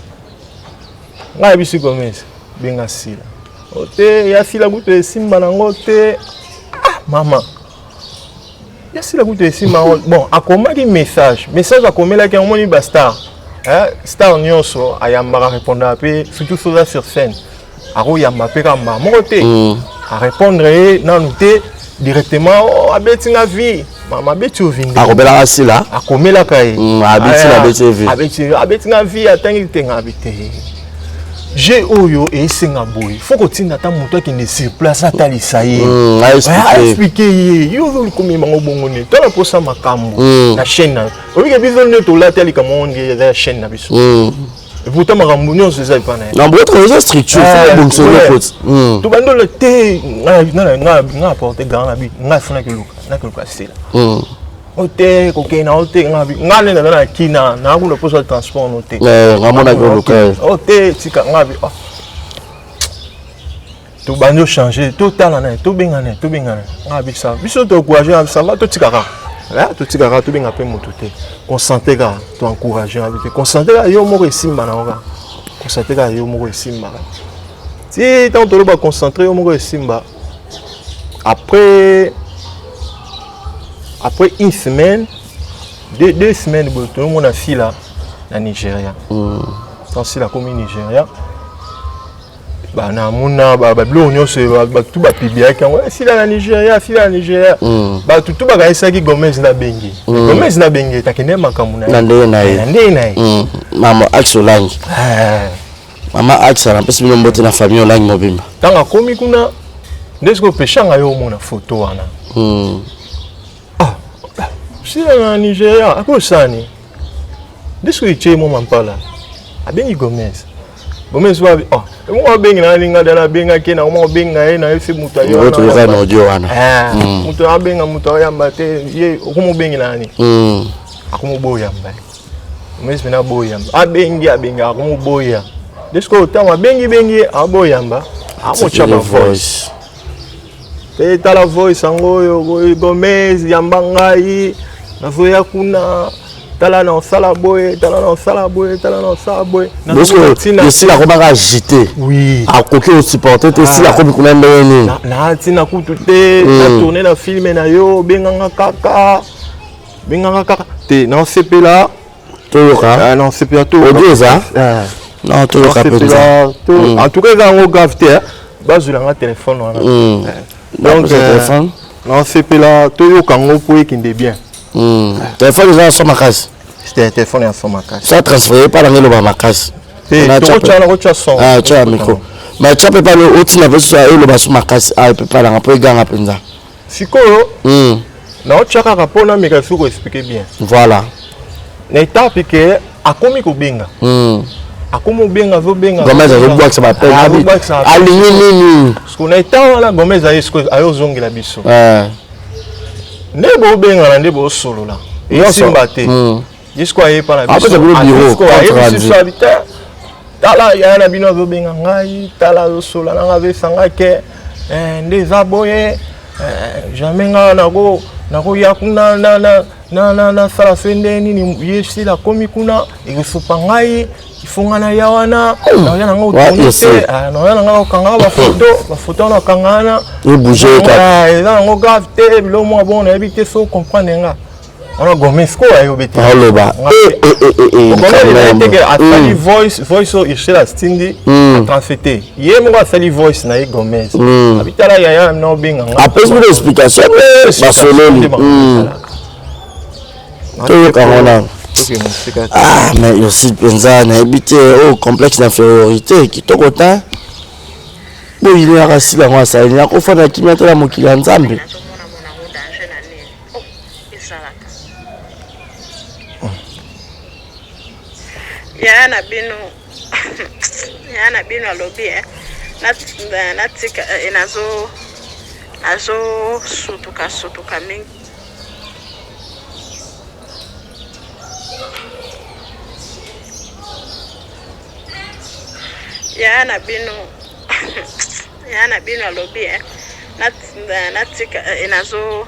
ngai bisi Gomez benga sila ote ya sila kutu simba nango te mama ya sila kutu simba bon akomaki message a komela ki omoni ba star star nyonso ayamba répondre après surtout sur scène. Aro yamba peka mba moté à répondre na noté directement abetinga vie mama beti ovinde akobela asila akomela kai abeti abetinga vie atangi tenga abite j'ai oyo et senga boy faut que tinda ta moto qui ne sur place atalisa ye expliquer yo veut comme mango bongone to la posa makambo na chaîne na obi ke bizo ne to la tali comme on dit la chaîne na biso. Et pourtant, ma rambounion, c'est ça, il paraît. Non, mais autre structure, c'est bon, c'est le côté. Tout le monde, le thé, n'a apporté grand habit, n'a fait que le casser là. Au thé, cocaïne, au thé, n'a dans la kina, n'a pas le poste de transport, au thé. Ramon a le local. Au thé, tika, n'a pas. Tout le monde changé, tout talent, tout bien, n'a pas ça. Biso te encourager, ça va, tout tika. Là, tout ce qui a tout bien appelé mon tout concentré là, tu encourager à vivre. Concentré là, yo mo simba na nga. Concentré là, yo mo simba. Si tant to ba concentré yo mo simba. Après une semaine, deux semaines, tout le monde a fini là, na Nigeria. Quand c'est la commune Nigeria. Bah na mona ba blo nyonso ba tout ba pibia ka si la Nigeria ba tout ba ga isa ki Gomez na bengi ta kene makamuna na ndeye mama aksolangi mama aksala pesi bino mbote na famille olangi mobimba tanga komi kuna ndesko peshanga yo mona photo wana si la Nigeria akosani ndesko iche mo mampala abengi Gomez wa mo bengi na linga dala benga kena mo benga na ese muta yo na to kana odio wana muta abenga muta yamba te ye ko bengi nani akumo boya mba Gomez na boya abengi akumo boya desko tama bengi aboya mba amo chapa voice te tala voice ango yo Gomez yamba ngai na voya kuna tala na sala boy parce que si la roba agité oui à côté au supporter te si la roba kuna ndeni na tina kutu te na tourner na film na yo benganga kaka te na sepela to yoka non sepela to odieza non to yoka en tout cas dans gravité bazulanga téléphone wana donc téléphone non sepela to yoka ngo po ekinde bien téléphone za so makasi c'était téléphone en son makasi ça transféré par la ngelo ba makasi na tu son tu as micro mais tu peux pas le outil na beso ya lo ba so makasi peut pas la ngapo iganga penza sikoyo na ochaka kapona mikasi ko expliquer bien voilà na étape que akomi ko benga akomo benga zo benga Gomez zo box ba pe aligné nini parce qu'on est temps là Gomez ayo zongi la biso nebo benga na nebo solo la et simba te jusqu'à y par la biso tala ya na bino zo benga ngai tala zo solo na ngave sanga ke des aboye jamais nga na go nakoya kuna na sala fende nini yesi la komi kuna ikusupa ngai ifungana ya wana na yana ngo tunite na yana ngo kanga ba photo na kangana et bouger ka eza ngo gafte bilo mo bon na habiter so comprendre nga on a Gomez ko ayo beti aloba atali voice il la stindi a transféré ye mo atali voice na Gomez habitala ya no binga après une explication ah mais aussi penza na habité au complexe d'infériorité qui to kota bo il est rassi la moi ça il y a ko fana ki mettre la mokila nzambe yana bino alobi natika nazo sutuka mingi yana bino alobi natika nazo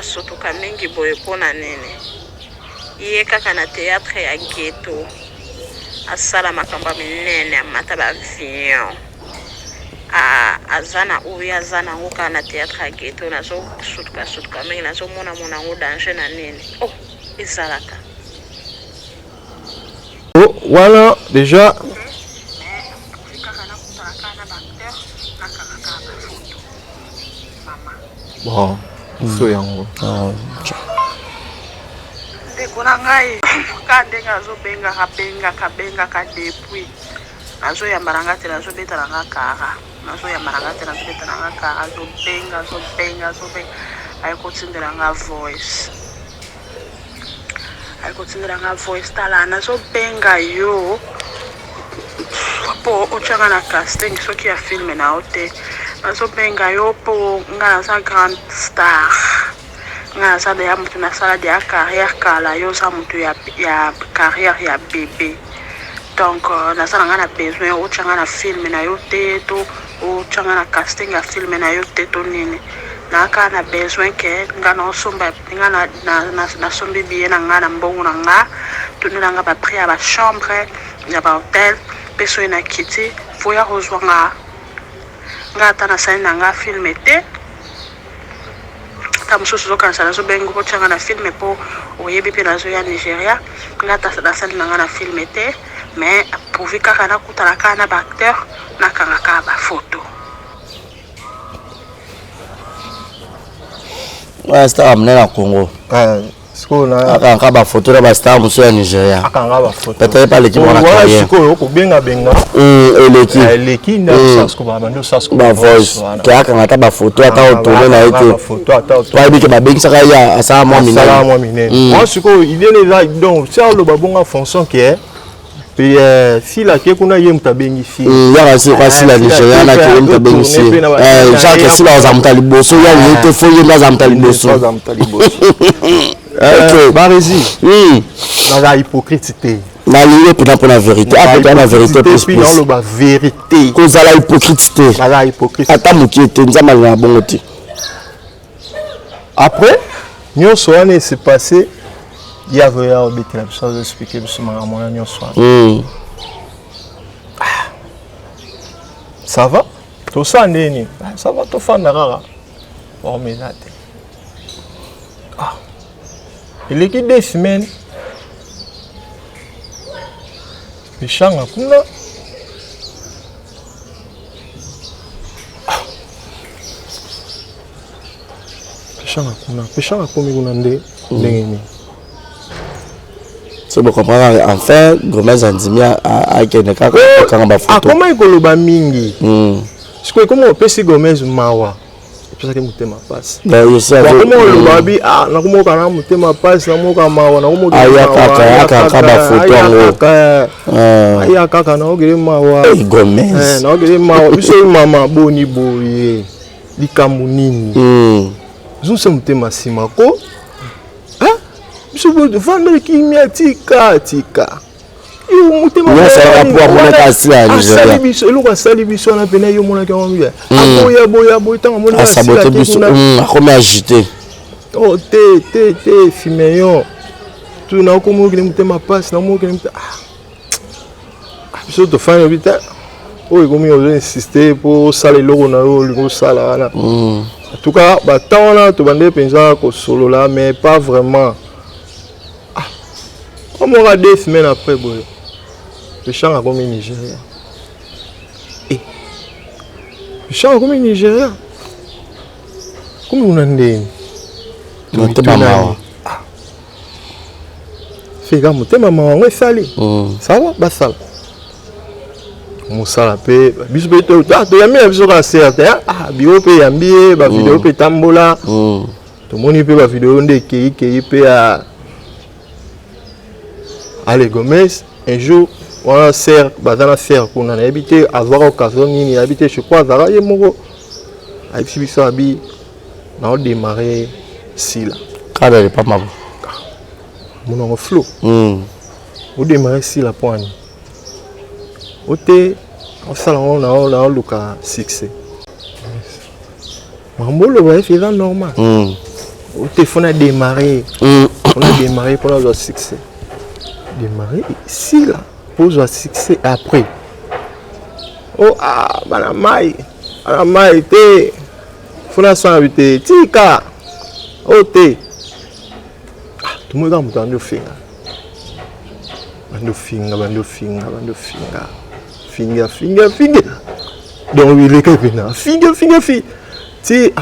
sutuka mingi boye pona nini iye kaka na théâtre ya ghetto asala makamba minene amata ba vion azana uya azana ngoka na théâtre ya ghetto nazo sutuka mingi nazo mona ngo danger na nini ezalaka voilà déjà bon so yango kuna ngai kande ngazo benga ka depuis nazo ya marangati nazo beta na kara nazo ya marangati nazo beta na kara zo benga ay kotindela nga voice tala nazo benga yo po ochanga na casting soki ya film na ote nazo benga yo po nga sa grand star nga sa de mutu na sala de carrière kala yo sa mutu ya carrière ya bébé donc na sala nga na besoin ochanga na film na yo te to ochanga na casting ya film na yo te to nini na ka na besoin ke nga na somba nga na sombi bien nga na mbongo na nga tunela nga ba prix ya ba chambre ya ba hotel peso na kiti foya rozwa nga ta na sa nga film te tamususu zokanisa nazo bengo kochanga na film po oyebi pe nazo ya Nigeria ngata na sali nanga na film te mais pourvu kaka na kutala kana ba acteur na kanga ka ba photo ouais star amene na Congo siko na akanga ba photo na ba star muso ya Nigeria akanga ba photo peut-être pas l'équipe na carrière siko ko benga l'équipe na sasko ba bando sasko ba voice ke akanga ta ba photo ata otole na ete photo ata toi bi ke ba bengi saka ya asa mo minene moi siko il est là donc ça le babonga fonction qui est puis si la ke kuna ye mtabengi fi ya kasi kwa si la Nigeria na ke mtabengi si Jacques si la zamtali boso ya yete fo ye na zamtali boso ok barezi la hypocrite na lié pour la vérité après la vérité puis dans la vérité cause la hypocrite la hypocrite ata mukete nzama na bongoti après nyonso wana s'est passé il y avait un bête la chose expliquer sur ma moyen nyonso ça va tout ça neni ça va tout faire rara bon mais là il est qui des semaines peshanga kuna peshanga komi kuna ndenge c'est bon comprendre enfin Gomez andimia a kene kaka kanga ba photo comment ikoloba mingi siko comment opesi Gomez mawa pesa ke mutema passe ba yo sa comment le babi na komo kana mutema passe na moka mawa na komo aya kaka ba photo ngo aya kaka na ogere mawa Gomez na ogere mawa biso mama boni boye likambu nini zunse mutema simako biso bo vendre ki miatika motema Yo ça va pour mon kasi à Nigeria. Eloko asali biso na pena yo mona ka ngomia. Aboya tanga mona asila. Saboter biso. Comme agité. Oh te Fimeyon. Tu na ko mo ki motema passe na mo ki motema. Biso to fa hôpital. Oh comme yo insister pour sala eloko na yo lingo sala na. En tout cas, bah tant là tu bandé pensa ko solo là mais pas vraiment. Comme on a 2 semaines après boy. Le chant a comme Nigeria. Le chant a comme Nigeria. Comment on a dit? Fais gaffe, mon maman on est salé. Ça va, bah ça. Mon salapé, bisou pe to, tu as mis un bisou à certain. Bio pe yambi, ba vidéo pe tambola. Tout le monde peut ba vidéo de qui peut à Allez Gomez, un jour, on a serre, bazana serre, qu'on a habité, avoir occasion, ni habité, je crois, Zara et Moro. Avec si ça habille, on a démarré si là. Cadre n'est pas mal. Mon nom est Flo. On démarré si la poigne. On salon, on a le cas succès. Mambo le voyait faisant normal. On a démarré. On a démarré pour avoir succès. Démarrer ici là pour avoir succès après. Oh banamai te fondation habité tika ote tout le monde a entendu finga donc il est quelqu'un finga ti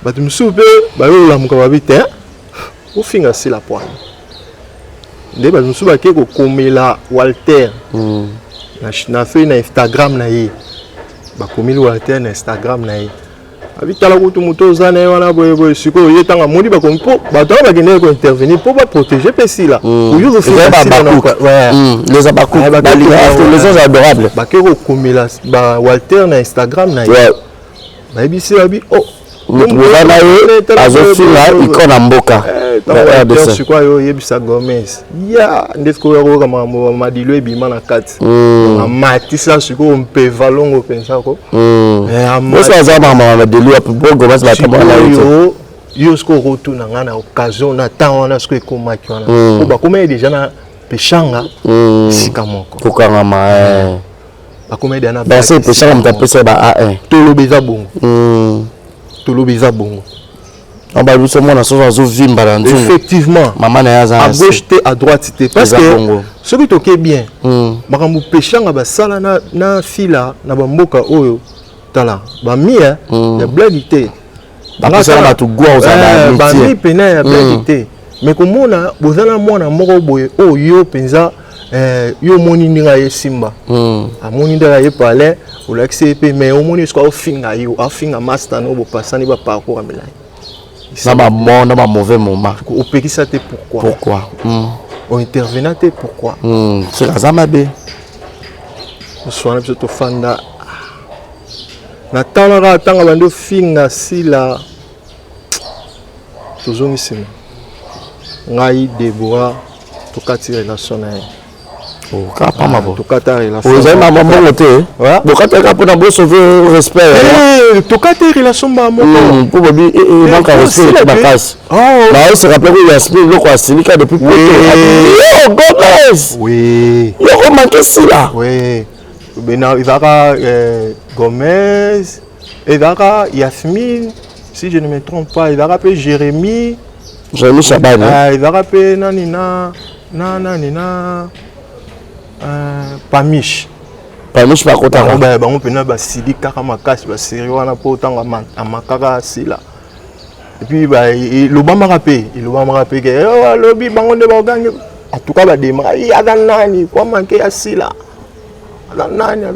bah tu me soupe bah là mon habité au finga c'est la poigne. Ndé ba musu ba ke ko komela Walter na fait na Instagram na ye ba komeli Walter na Instagram na ye abitala ko to moto zana wana boye siko ye tanga moni ba kompo ba to ba gene ko intervenir pour ba protéger pesi là pour yo faire les abakou les gens adorables ba ke ko komela ba Walter na Instagram na ye ba bisi abi Mwana ye azofila ikona mboka. Je crois yo yebisa Gomez. Ya ndeko yo kama madilo ebima na kati. Amatisa siko mpe valongo pensa ko. Bosa za mama madilo pour Gomez la tabana yo. Yo sko retourna ngana occasion na temps wana sko ekomaki wana. Ko ba komé déjà na peshanga sika moko. Kokanga ma ba komé déjà na. Ba se peshanga mtapesa ba A1. Tolo beza bongo. Bongo. Effectivement, à gauche et à droite, parce que ce qui est bien, makambu peshanga ba sala na fila na bamboka oyo tala ba mi ya bladité ba sala ba tu gwa ozana ba mi pena ya bladité mais komona bozana mwana moko boye oyo penza yo moni ninga ye simba amoni ndaka ye palais ou l'accepter mais au moins jusqu'à finga yo afinga master no bo passer ni ba parcours amela na ba bon na ba mauvais moment au pays ça t'es pourquoi on intervenait pourquoi c'est la zamabe soit plutôt fanda na tanga bando finga sila toujours ici ngai Deborah to katire la sona vous avez maman bon côté pour na sauver respect to katire relation ba moko pour babi donc respect ma casse bah se rappelle que Yasmine le quoi Silika depuis Gomez oui il a manqué cela oui bena Ivara Gomez Ivara Yasmine si je ne me trompe pas Ivara pe Jérémy Chaban Ivara pe nanina Pamish pas kota ba on pena ba sili kaka makasi ba seri wana po tanga amakaka sila et puis ba lobama rapé ke lobi bango de ba gange en tout cas ba demra ya nani kwa manke ya sila nani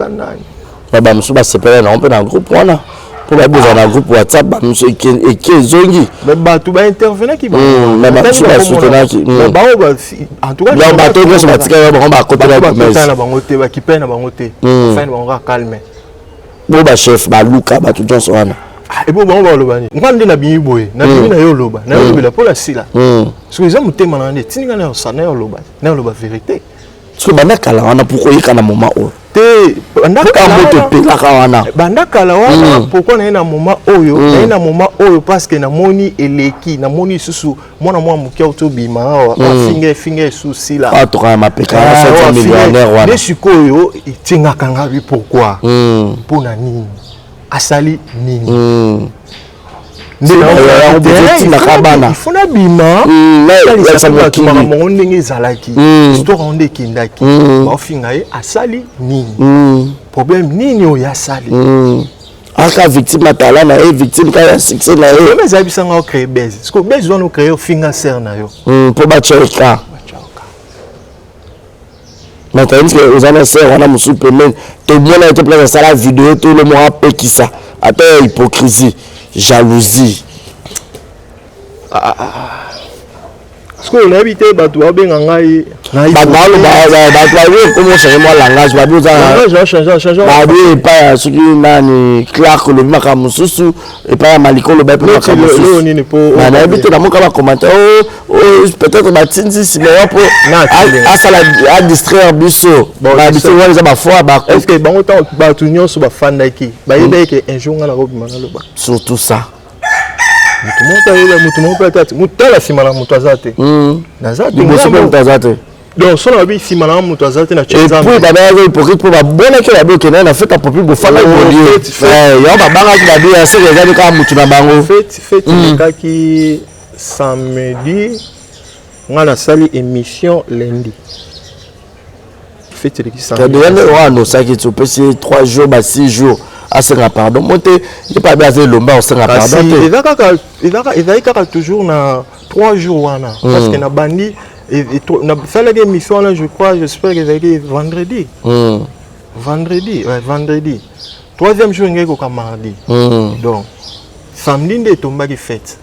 ba musu ba sepela na on peut dans groupe wana pour ba besoin dans groupe WhatsApp ba musu et zongi ba tu ba intervenir qui ba mais ba musu ba soutenir qui ba en tout cas ba to que ba tika ba côté la commerce na bango te ba kipe na bango te fin ba on calme bo ba chef ba Luka ba tout Johnson wana et bon ba loba ni ngande na bi boy na bi na yo loba na yo bila pour la sila so ils ont muté manane tininga na sana yo loba vérité parce que banda kala wana pourquoi yeka na moment oyo te banda kala wana pourquoi na na moment oyo na moment oyo parce que na moni eleki na moni susu mwana mwa mukia utobima awa finge susi la ah to ka mapeka na 7 millionnaire wana desikoyo itinga kanga bi pourquoi pona nini asali nini il faut na bima ndenge ezalaki histoire onde ekendaki baofinga ye asali nini problème nini oyo asali aka victime atala na ye victime kaya succès na ye mais ezali bisanga ocréer base parce que base wana ocréer ofinga ser na yo mpo batyaoka maintenant que ozana ser wana mosusu pemene tomona ete place asala video to le moko apekisa ata ya hypocrisie jalousie parce que on habite bato babenga ngai comment changer moi langage pas soki nani Clark le maka mususu et pas maliko le bape maka mususu na habite na moka ba commentaire peut-être batindi si mais pour asala à distraire biso ba biso wana za ba fois ba est-ce que bango ta bato nyonso ba fandaki ba yebe ke un jour ngala robima na loba surtout ça mutala simala mutu azate nazate donc so na bi simala mutu azate na chenza et puis baba ya hypocrite pour ba bona ke la bloquer na fait ta popule bo fala bolier ya ba banga ki babi ya sere ezali ka mutu na bango fait kaki samedi ngana sali émission lundi fait ki samedi no saki tu peux 3 jours ba 6 jours à ce pardon monter il pas bien le lomba au sein pardon il va toujours na 3 jours wana parce que na bandi et na fait la émission là je crois j'espère que ça vendredi vendredi troisième jour ngeko ka mardi donc samedi nde tombaki fête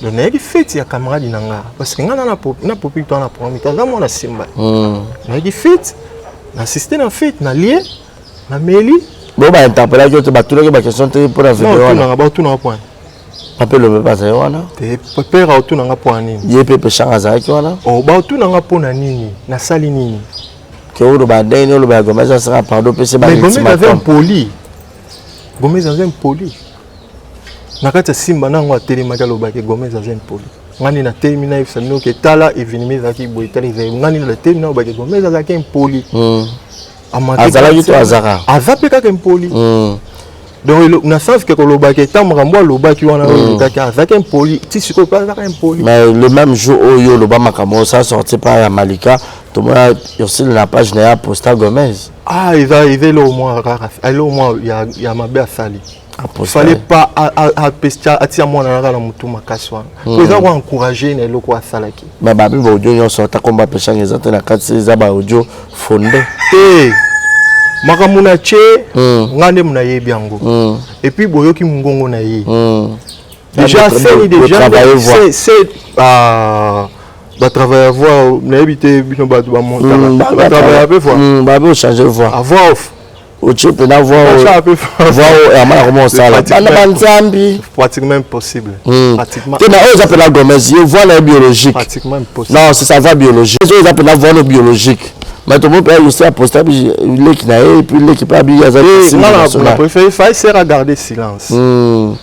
donc na ki fête ya camarade nanga parce que ngana na popi to na programme kaza mona simba na ki fête na assister na fête na lié na meli bon bah interpeller que tu vas tout les questions pour la vidéo non on va tout na point appelle le pas ça wana te père auto na point nini yé pepe changa qui wana oh ba tout na pona nini na sali nini que o ba deni o ba Gomez ça sera pardon pc ba Gomez avait un poli na kati simba nango atelema ka loba ke Gomez avait un poli ngani na termina ifsa no ke tala eveniment za ki boitali za ngani na termina ba ke Gomez avait un poli azala yuto azara azape kaka mpoli donc na sens que koloba ke tamra mwa loba ki wana kaka azaka mpoli ti siko pas azaka mpoli mais le même jour oyo loba makamo ça sorti par ya Malika to moi aussi la page na posta Gomez il va le au moins il y a mabe asali il fallait pas à pestia atia mwana na mutu makaswa pour ça va encourager na loko asalaki mais babi bo audio nyonso ta komba pesha ngeza te na kati za ba audio fondé makamuna che ngande muna yebi yango et puis boyoki mungongo na ye déjà c'est ba travailler voir na habité bino ba monta ba travailler peu fois ba be changer voix avoir off au chip na voix et amana comment ça là bana banzambi pratiquement impossible pratiquement tu na ose appeler Gomez je vois la biologique pratiquement impossible non c'est ça va biologique ose appeler la voix biologique mais tout le monde peut aussi apposter les qui n'a et puis les qui pas bien ça non on préfère faire garder silence faut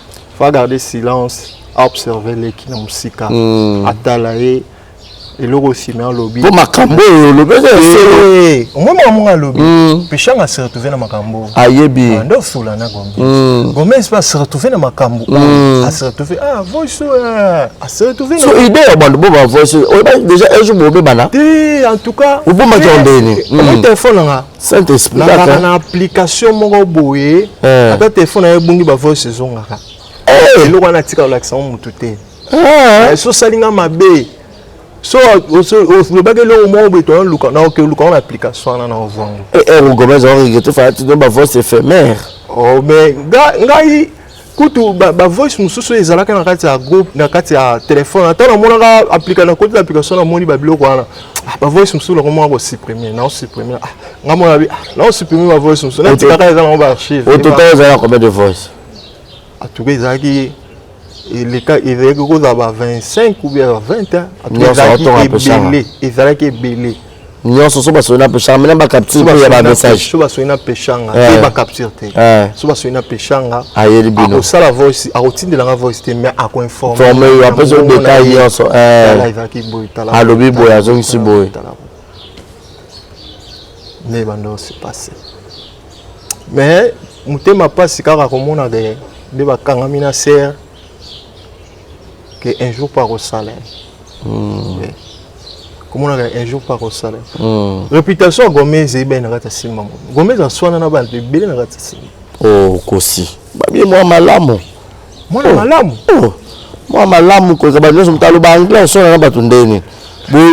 garder silence observer les qui na musika atalaye et le aussi mais en lobby pour makambo lobby c'est moi mon lobby pechanga se retrouver na makambo ayebi ndo fula na Gomez Gomez pas se retrouver na makambo a se retrouver voice a se retrouver so idée bande bo voice déjà un jour bobe bana en tout cas ou bon matondeni mon téléphone nga saint esprit na application moko boye ata téléphone na bungi ba voice zonga le wana tika l'accent mutu te so salinga mabe so le bagage au moins beton luka na que luka on application na vendre et Gomez on regrette faire tout ba voix éphémère mais ngai kutu ba voice mususu ezalaka na kati ya groupe na kati ya téléphone ata na mona ka application na côté l'application na moni ba biloko wana ba voice mususu le comment on supprimer na on supprimer ngamo na on supprimer ba voice mususu na tika ka ezala ba archive au total ezala combien de voice en tout cas ezaki les cas il est que 25 ou bien 20 ans ezalaki belé nyonso so baso na peshanga mena ba capture pour ya ba message so baso na peshanga et ba capture te so baso na peshanga ayeli bino ça la voice a rotinde la voice te mais a ko informer former yo après so détail nyonso live ki boy tala alobi boy azongi si boy mais bando c'est passé mais mutema pasi kaka komona de ba kangami na ser que un jour par au salaire comment on a un jour par au salaire réputation Gomez et ben ngata simba Gomez a soana na bantu bele ngata simba oh kosi ba bien moi malamu moi malamu ko ka ba nyoso mtalo ba anglais soana na batu ndeni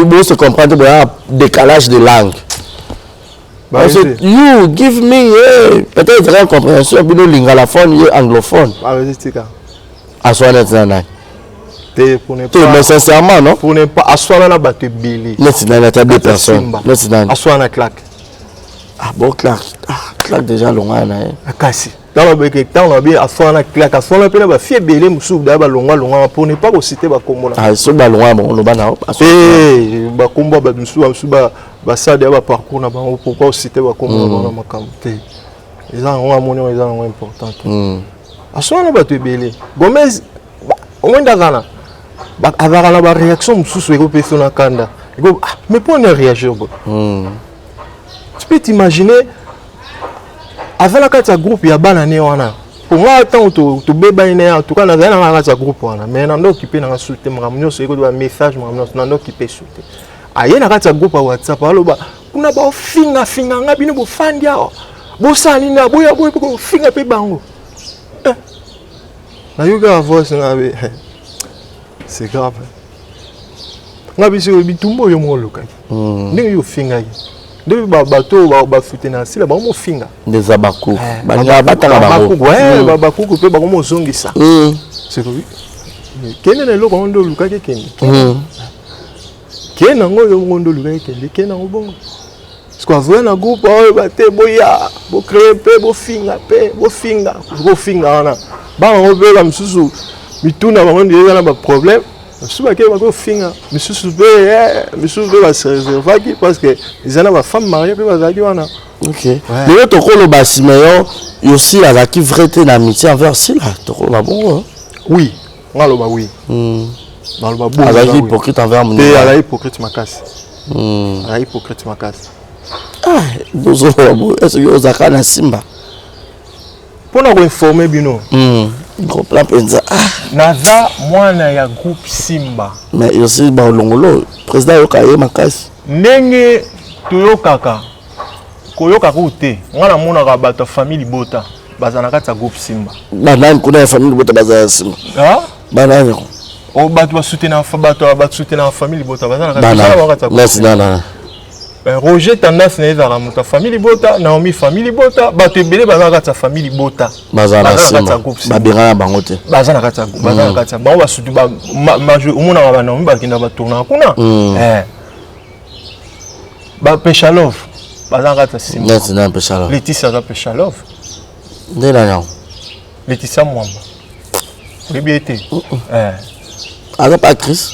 bo se comprendre ba décalage de langue. You give me peut-être une compréhension bino lingalaphone et anglophone. Ah vas-y tika. Aswana tana. Pour ne pas, mais sincèrement, non? Pour ne pas asseoir la batte belé. Non, c'est dans la table de personne. Non, c'est dans asseoir la claque. Ah bon, claque. Ah, claque déjà longa na. Akasi. Dans le bec, dans le bien asseoir la claque, asseoir la peine ba fier belé musu d'aba longa pour ne pas citer ba kombo na. Ah, so ba longa bon lo bana. Eh, ba kombo ba musu ba ça d'aba parcours na ba pourquoi citer ba kombo na makamte. Ils ont un monument ils ont important. Asseoir la batte belé. Gomez au moins d'agana. Avoir la réaction mususu eko peso na kanda mais pour ne réagir tu peux t'imaginer avec la carte groupe ya bana ne wana pour moi tant to beba ine en tout cas na na carte groupe wana mais na ndo occupé na souter mramnyo so eko do message mramnyo na ndo occupé souter aye na carte groupe WhatsApp aloba kuna ba finga nga bino bo fandi awo bo sani na boya boy ko finga pe bango na yoga voice na be c'est grave. Nga bisi bitumbo yo mo loka. Ndenge yo finga yi. Ndenge bato ba futena sila ba mo finga. Des abakou. Ba nga bataka bango. Ouais, babakou pe ba mo zongisa. C'est quoi? Kene na loko ndo luka ke kene. Kene ngo yo ndo luka ke kene. Kene ngo bongo. Parce que na groupe ba te boya, bo créer pe bo finga wana. Ba ngo be la msusu mituna bango ndeza na ba problème suba ke bako finga misusu be ba se réserver parce que ils en a ba femme mariée pe bazaki wana. OK. Mais to ko lo ba Simeon yo si la qui vrai te na amitié envers Sila to ko ba bon. Oui, ngalo ba oui. Ngalo ba bon. Ala hypocrite envers mon. Pe ala hypocrite makasi. Ala hypocrite makasi. Ah, dozo bo est-ce que ozaka na Simba? Pour nous informer bino. Gros plan penza. Naza mwana ya groupe Simba. Mais aussi ba longolo président yokaye makasi. Ndenge toyokaka. Koyoka kote. Ngana mona ka bato famille Bota. Bazana kata groupe Simba. Banani kuna famille Bota bazana Simba. Ah? Banani. O bato soutenir famille Bota bazana kata. Merci nana. Roger Tendance na la famille Bota, Naomi famille Bota, bato ebele bazana kata famille Bota. Bazana Simba. Babirana bangote. Bazana kata bango ba sutu ba major umuna ba Naomi ba kinda ba tourna kuna. Ba Peshalov. Bazana kata Simba. Merci nana Peshalov. Laetitia za Peshalov. Ndela nyawo. Laetitia Mwamba. Libiete. Ala pas Chris.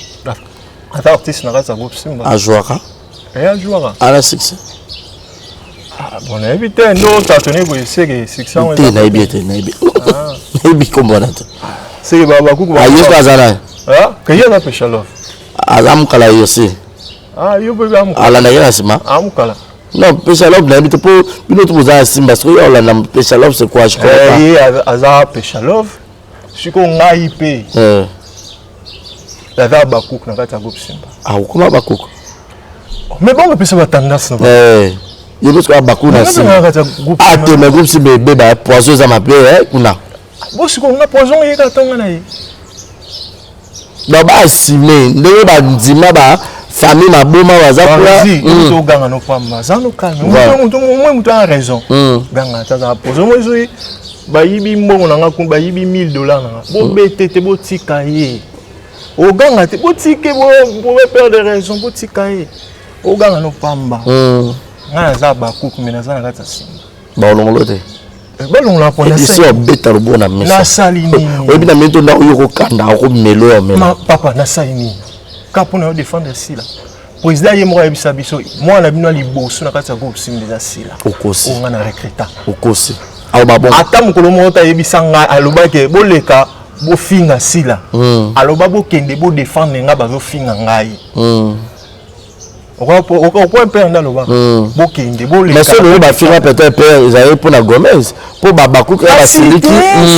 Ata artiste na kata groupe Simba. A jouera. Et un joueur. À la succès. Bon, éviter non, t'as tenu pour essayer que succès. T'es naïbi, t'es naïbi. Naïbi comme on a. C'est Baba Koukou. Ah, yes, Bazana. Ah, qu'il y a un Peshalov. Alam Kala aussi. Ah, you peux am. Ala na yana sima. Am Kala. Non, Peshalov naïbi pour une autre chose à Simba. Parce que on a Peshalov c'est quoi je crois. Eh, Azar Peshalov. Je suis qu'on a IP. Azar Bakouk na kata groupe Simba. Ah, comment Bakouk? Mais bon, on peut se mettre tendance. Il y a beaucoup de choses. Ah, tu me groupe si bébé, poison, ça m'appelle, hein, kuna. Bon, si on a poison, il y a tant de D'abord, si mais, ne pas dire, bah, famille, ma boum, ma zap, là. Si, on a gagné nos femmes, ça nous calme. On a raison. Gagné, ça a poison. Moi, je dis, bah, il y a $1000. Bon, bête, beau tikaye. Au gagné, t'es beau tikaye, pour perdre des raisons, beau tikaye. Au gagné, nos femmes, bah. Nga za Bakouk mais za ngata Simba. Ba longolo te. Ba longolo pour na ça. Ici beta lo bona mesa. Na salini. Obi na mento na yo ko kanda ko melo melo. Ma papa na salini. Ka pour na défendre si là. président ye moko yebisa biso mwana bino liboso na kati ya groupe Simba eza sila okosi onga na recruta okosi aloba bon ata mokolo moko ta yebisa nga alobaki boleka bofinga sila aloba bokende bo défendre nga bazofinga ngai au point père ndaloba bokende boleka mais so le ba finga peut-être père ils avaient pour la Gomez pour babaku ka basiliki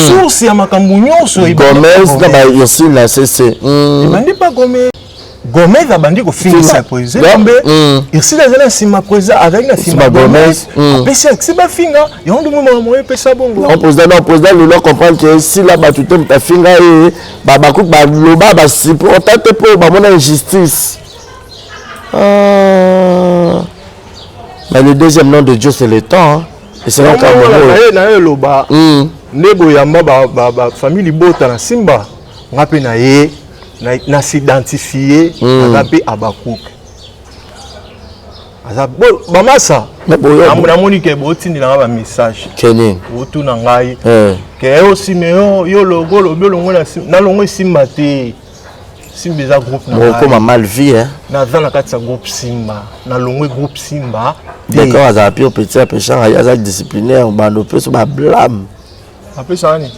source ya makambo nyonso Gomez na ba yosi la CC ebandi pas Gomez abandi ko finga sa président tombe ici les gens sima président avec na sima Gomez pesa c'est ba finga yondo mo pesa bongo on président le comprendre que si là ba tout temps ta finga et babaku ba loba ba supporter pour ba mona injustice. Mais le deuxième nom de Dieu c'est le temps hein. Et c'est là na loba nebo yamba ba famille libota na Simba ngape na ye na s'identifier ngape Abakuk azabo bamasa na monique botindi na ba message Kenin otu na ngai ke aussi mais yo logo longo na longo Simba te Simba za groupe na comme mal vie hein na dans la kati groupe Simba na longo groupe Simba d'accord az a pire petit péchant ya za disciplinaire bando pe so ba blâme après ça ni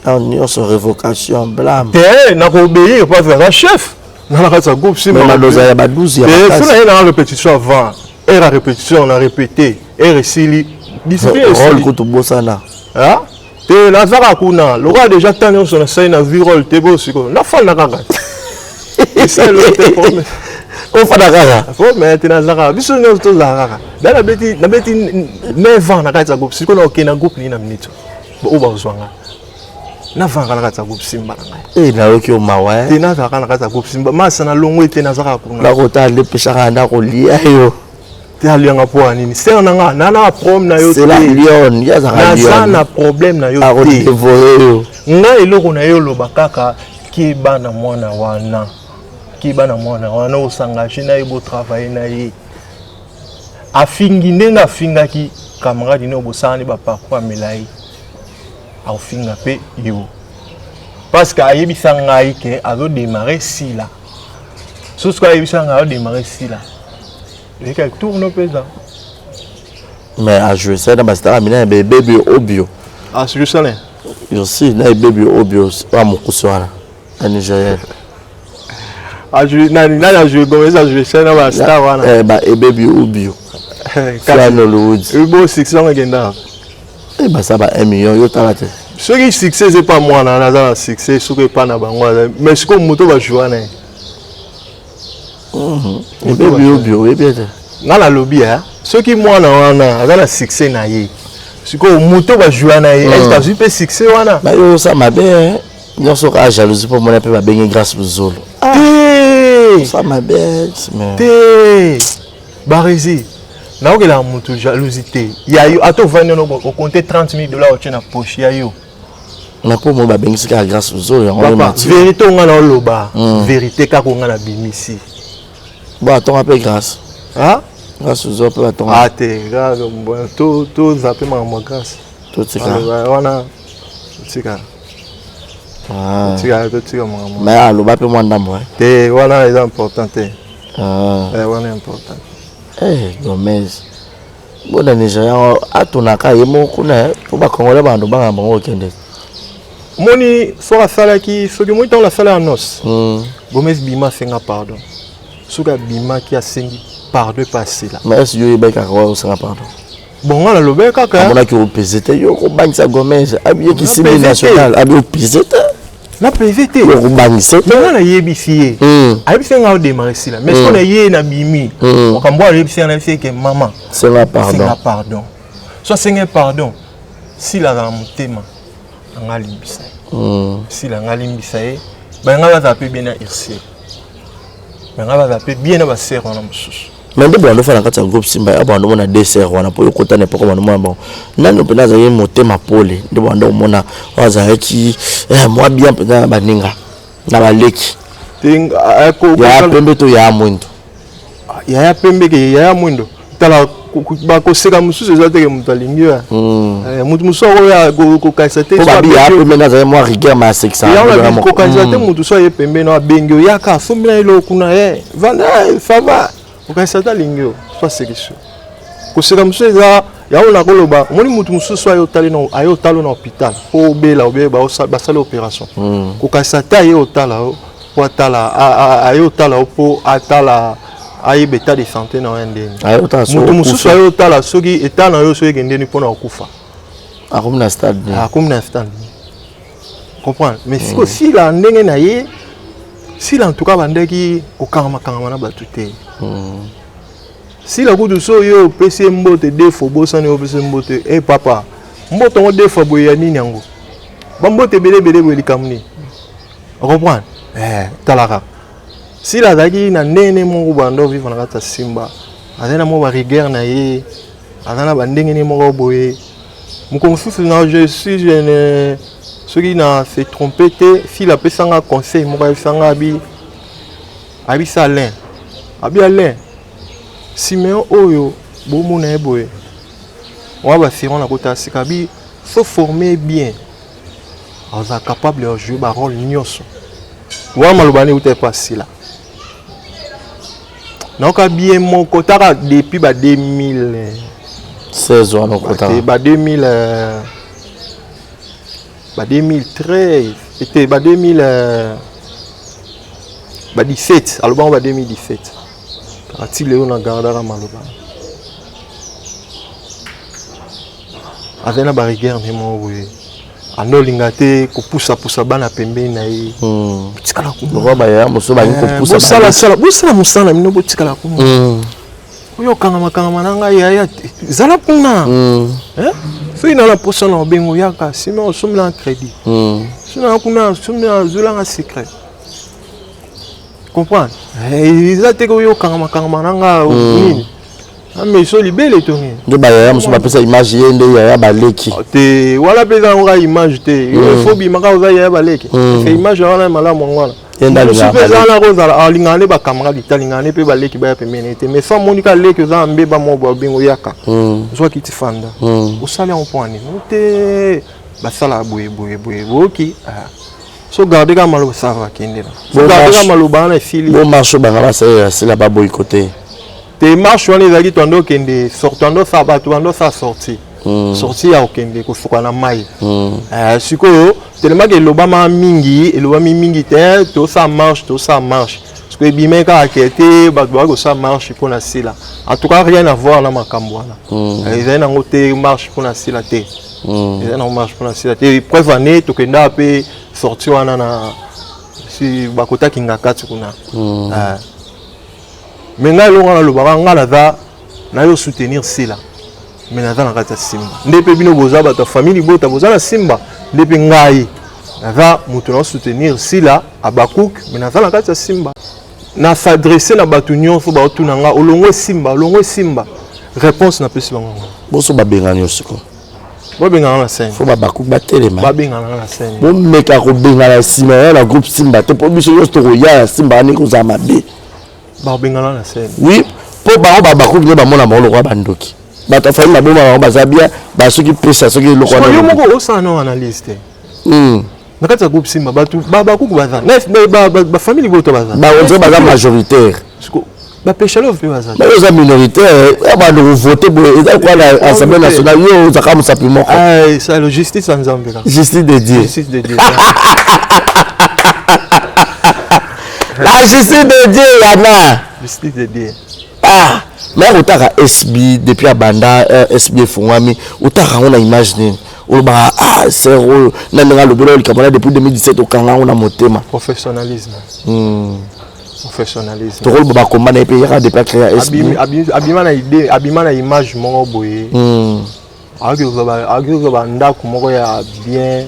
on y sur révocation blâme te na ko obéir pas faire chef na la kati groupe Simba mais na ya ba 12 ya et ça na répétition avant et la répétition on a répété et récili discipline rôle ko to bosana hein te la zara kuna le roi déjà tanné sur la scène na virole te bo siko na fa na kaka c'est le téléphone on fa na kaka faut maintenant zara biso no to zara na beti 9 ans na kati groupe siko na okena groupe ni na minute bo ba uzwanga na vanga na kati groupe Simba na ngai na oki o mawa te na zara na kati groupe Simba masa na longo ete na zara kuna la kota le peshaka na ko lia yo te alianga po nini c'est na nga na problème na yo c'est la lion ya zara lion na problème na yo te dévorer yo nga eloko na yo loba kaka ki bana mwana wana osangaje na ye bo travailler na ye afingi ndenga afingaki camarade ne obosani ba parcours amelai afinga pe yo parce que ayebisa ngai ke azo démarrer sila sosko ayebisa ngai azo démarrer sila et quel tourne pesa mais à jouer ça dans bastara mina bébé obio ah c'est ça là aussi na bébé obio pas mon kuswana à Nigeria a joué na joué Gomez a joué ça na bastara wana ba bébé obio Kano Lord beau succès ngenda bah ça va 1 million yo talate ce qui succès c'est pas moi na za succès ce qui pas na bango mais ce que moto va jouer na bébé obio et bien na la lobby hein ce qui moi na wana za succès na ye ce que moto va jouer na ye est-ce que tu peux succès wana bah yo ça m'a bien non so ka jalousie pour mon peu ba bengi grâce au zolo ça m'a bien mais té Barézi na okela moto jalousie ya yo ato vendre no au compter 30 000 $ au tena poche ya yo na pour moi ba bengi ka grâce au zolo on mati vérité on na loba vérité ka ko ngana bimisi bon attends un peu grâce hein grâce aux autres attends ah té grâce bon tout zappé ma grâce tout c'est ça wana tika ah tika mo mais allo ba pe moi ndambo té wana est important té wana important Gomez bon dans Nigeria atonaka yemo kuna pour ba congolais bando banga bango kende moni so asala ki so ki moto la sala nos Gomez bima senga pardon suka bima ki asengi pardon passé là mais est-ce yo ba ka ko senga pardon bon on a le bec kaka on a ki opezete yo ko bangisa Gomez abiye ki semi national abiye opezete na PVT ko bangisa mais on a yebisi ayebisi nga o démarrer si là mais ce qu'on a yé na bimi on kambo ayebisi na yebisi que maman senga pardon so senga pardon si la na mutema nga limbisa si la nga limbisa e ba nga ba zape bien na irsi ba nga ba zape bien na ba sœur na mususu mais de bon faire en groupe Simba abando mona deux sœurs wana po yokota ne poko mona bon nani pena za ye motema pole de bon mona waza ki moi bien pena baninga na baleki tinga ko ya pembe to ya mwindo ya pembe ke ya mwindo tala bakoseka mosusu eza teke moto alingi moto mosusu okoya kokanisa te mwa rigueur ma kokanisa te moto so aye pembeni abengi oyaka asombi na eloko kuna vanda ça va kokanisa te alingi yo so sérieux koseka mosusu eza yango nakoloba omoni moto mosusu aye otala na hôpital po obela obe basali opération kokanisa te aye otala po atala aye otala po atala ayeba état de santé na ndeni moto mosusu aye otala soki état na yo soki ekendeni mpona kokufa akomi na stade comprendre mais siko sila ndenge na ye sila en tout cas bandeki kokangama na bato te sila kutu so yo opesi mbote defo bosani opesi mbote papa mbote ngo defo boye ya nini yango bambote ebele boye likambo nini comprendre talaka sila azalaki na ndenge moko bando vivre na kati ya simba aza na mwa barigueur na ye aza na bandenge ne moko boye mokongo susu na je suis jeune soki na se trompe te file apesanga conseil moko ayebisanga abisa Alain Alain Siméon oyo bomona ye boye oya basiron na kota sika faut former bien aza capable de jouer ba rôle nyonso wa malobani uta pas là donc bien mon kota depuis 2016 wana kota 2013 était 2017 alors 2017 ati leo na gardara maloba azena barigueur ne mo we anolinga te kopusa bana pembeni na ye tikala ku roba ya moso ba kopusa busala musana mino botikala ku oyo kanga nanga ya zala kuna so ina la posa na bengo yaka sima osomla en crédit sina kuna somna zulanga secret comprendre ils a teko yo kanga nanga nini mais so libele to ni de ba ya moso ba pesa image yende ya baleki te wala pesa nga image te il faut bi maka oza ya baleki fait image wana malamu ngwana yenda la roza alingane ba camera litalingane pe baleki ba pemene te mais sans monika leki oza mbeba mo bo bingo yaka zo ki tifanda osali en point ni te basala boye boki so garder ka malo ça va kende là so garder ka malo bana fili bon marche bangala c'est la ba boy côté te marche wana ezaki tondo kende sortando ça ba tondo ça sorti sorti ya okende ko fuka na mai sikoyo tellement que lobama mingi te to ça marche parce que bimeka akete ba ko ça marche pour na sila en tout cas rien à voir na makambo wana ils na ngote marche pour na sila te ils na marche pour na sila te preuve année to kenda pe sorti wana na si bakota kinga kati kuna maintenant lo ngala lo banga za na yo soutenir sila mais naza na kati ya simba ndepe bino boza bato famille bota boza na simba ndepe ngai naza mutu na soutenir sila abakuk mais naza na kati ya simba na s'adresser na bato nyonso ba otuna nga olongwe simba réponse na pesi bango boso babenga nyonso ko babenga na scène faut babakuk batelema babenga na scène bon meka ko benga na simba ya la groupe simba te po biso yosto ko ya simba ni ko za mabe babenga na scène oui po ba babakuk ne ba mona molo kwa bandoki bato fa ina boma bazabia ba soki pesa soki lokwa na yo moko osana analyste na kati ya groupe simba bato babakuk baza ba famille boto baza ba on baza majoritaire ba pechalo pe baza ba oza minoritaire ba do voter pour eza kwa la assemblée nationale yo za kama sapi moko ça la justice en Zambie justice de Dieu la justice de Dieu yana justice de Dieu mais utaka SB depuis abanda SB fungami utaka ona image nini uba zéro na nga lobolo likamala depuis 2017 okanga ona motema professionnalisme to rôle ba combat na pays ya depuis créer SB abima na idée abima na image moko boye agio ba ndako moko ya bien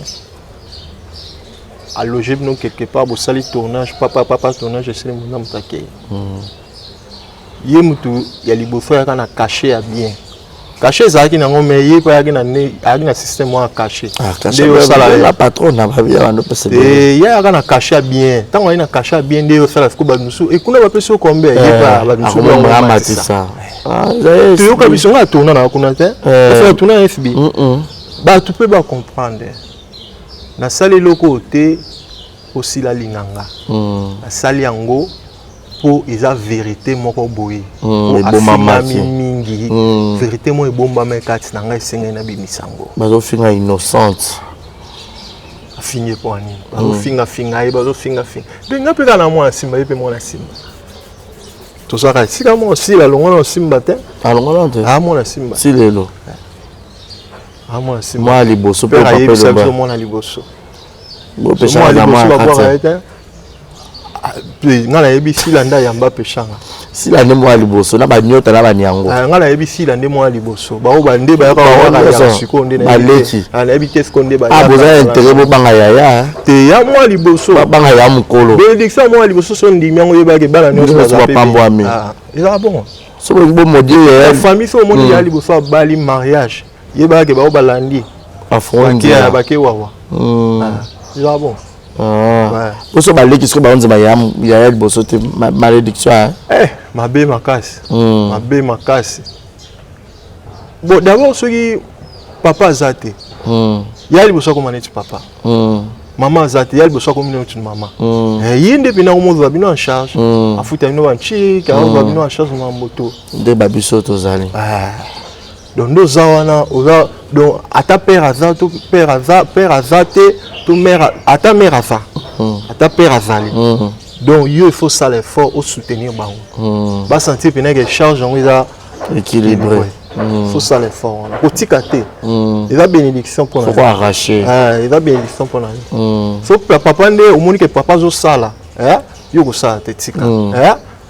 à loger nous quelque part pour salir tournage papa tournage c'est mon nom taqué ye mutu ya liboso ya kana caché ya bien caché ezalaki nango mais ye mpe ayaki na système moko ya caché nde osala la patron na babia bando pese ye ayaka na caché bien ntango ayi na caché bien nde osala siko bato mosusu ekuna bapesi yo kombe ye bato mosusuamatisa toyoka biso nga atourna na kuna te osala tourna na fb bato mpe bacomprendre nasali eloko te osila linganga nasali yango po eza vérité moko boye afingami mingi vérité mo ebombama kati na ngai esengeli na bimisango bazofinga innocente afingi po ani bazofingafinga ye bazofingafinga nde nga mpe kaka na mwana nsimba ye mpe mwana nsimba tozwaka esika moko sila longola osimba te alongola te mwana nsimba si lelo mwana nsimba mwana liboso mpe ayebisa biso mwana liboso bopesaka mwana te nga nayebi sila nde ayamba peshanga sila nde mwana liboso na banyota na baniango nga nayebi sila nde mwana liboso bao bande bayaka sikoyo nde nayebi te sikoyo nde boza intere bobanga yaya te ya mwana liboso babanga ya mokolo bénédiction mwana liboso so ndimi yango oyebaki bana nyonso bapambwami ezaka bongo so bomodie yaya famille so omoni ya liboso abali mariage yebaki bao balandi bake wawa ezaka bongo oso baleki soki baonzema yaya liboso te malédiction mabe makasi bon d'abord soki papa aza te ya liboso akoma neti papa mama aza te ya liboso akomi neti mama ye nde mpena komozwa bino en charge afuta bino banchiki akozwa bino en charge na moto nde babiso tozali donc nde oza wana oza donc ata père aza to père aza te to mère ata mère aza ata père azali donc yo il faut ça l'effort au soutenir bango basentir pena ke charge yango eza équilibré faut ça l'effort kotika te eza bénédiction mpona faut arracher eza bénédiction mpona so papa nde omoni ke papa azosala yo kosala te tika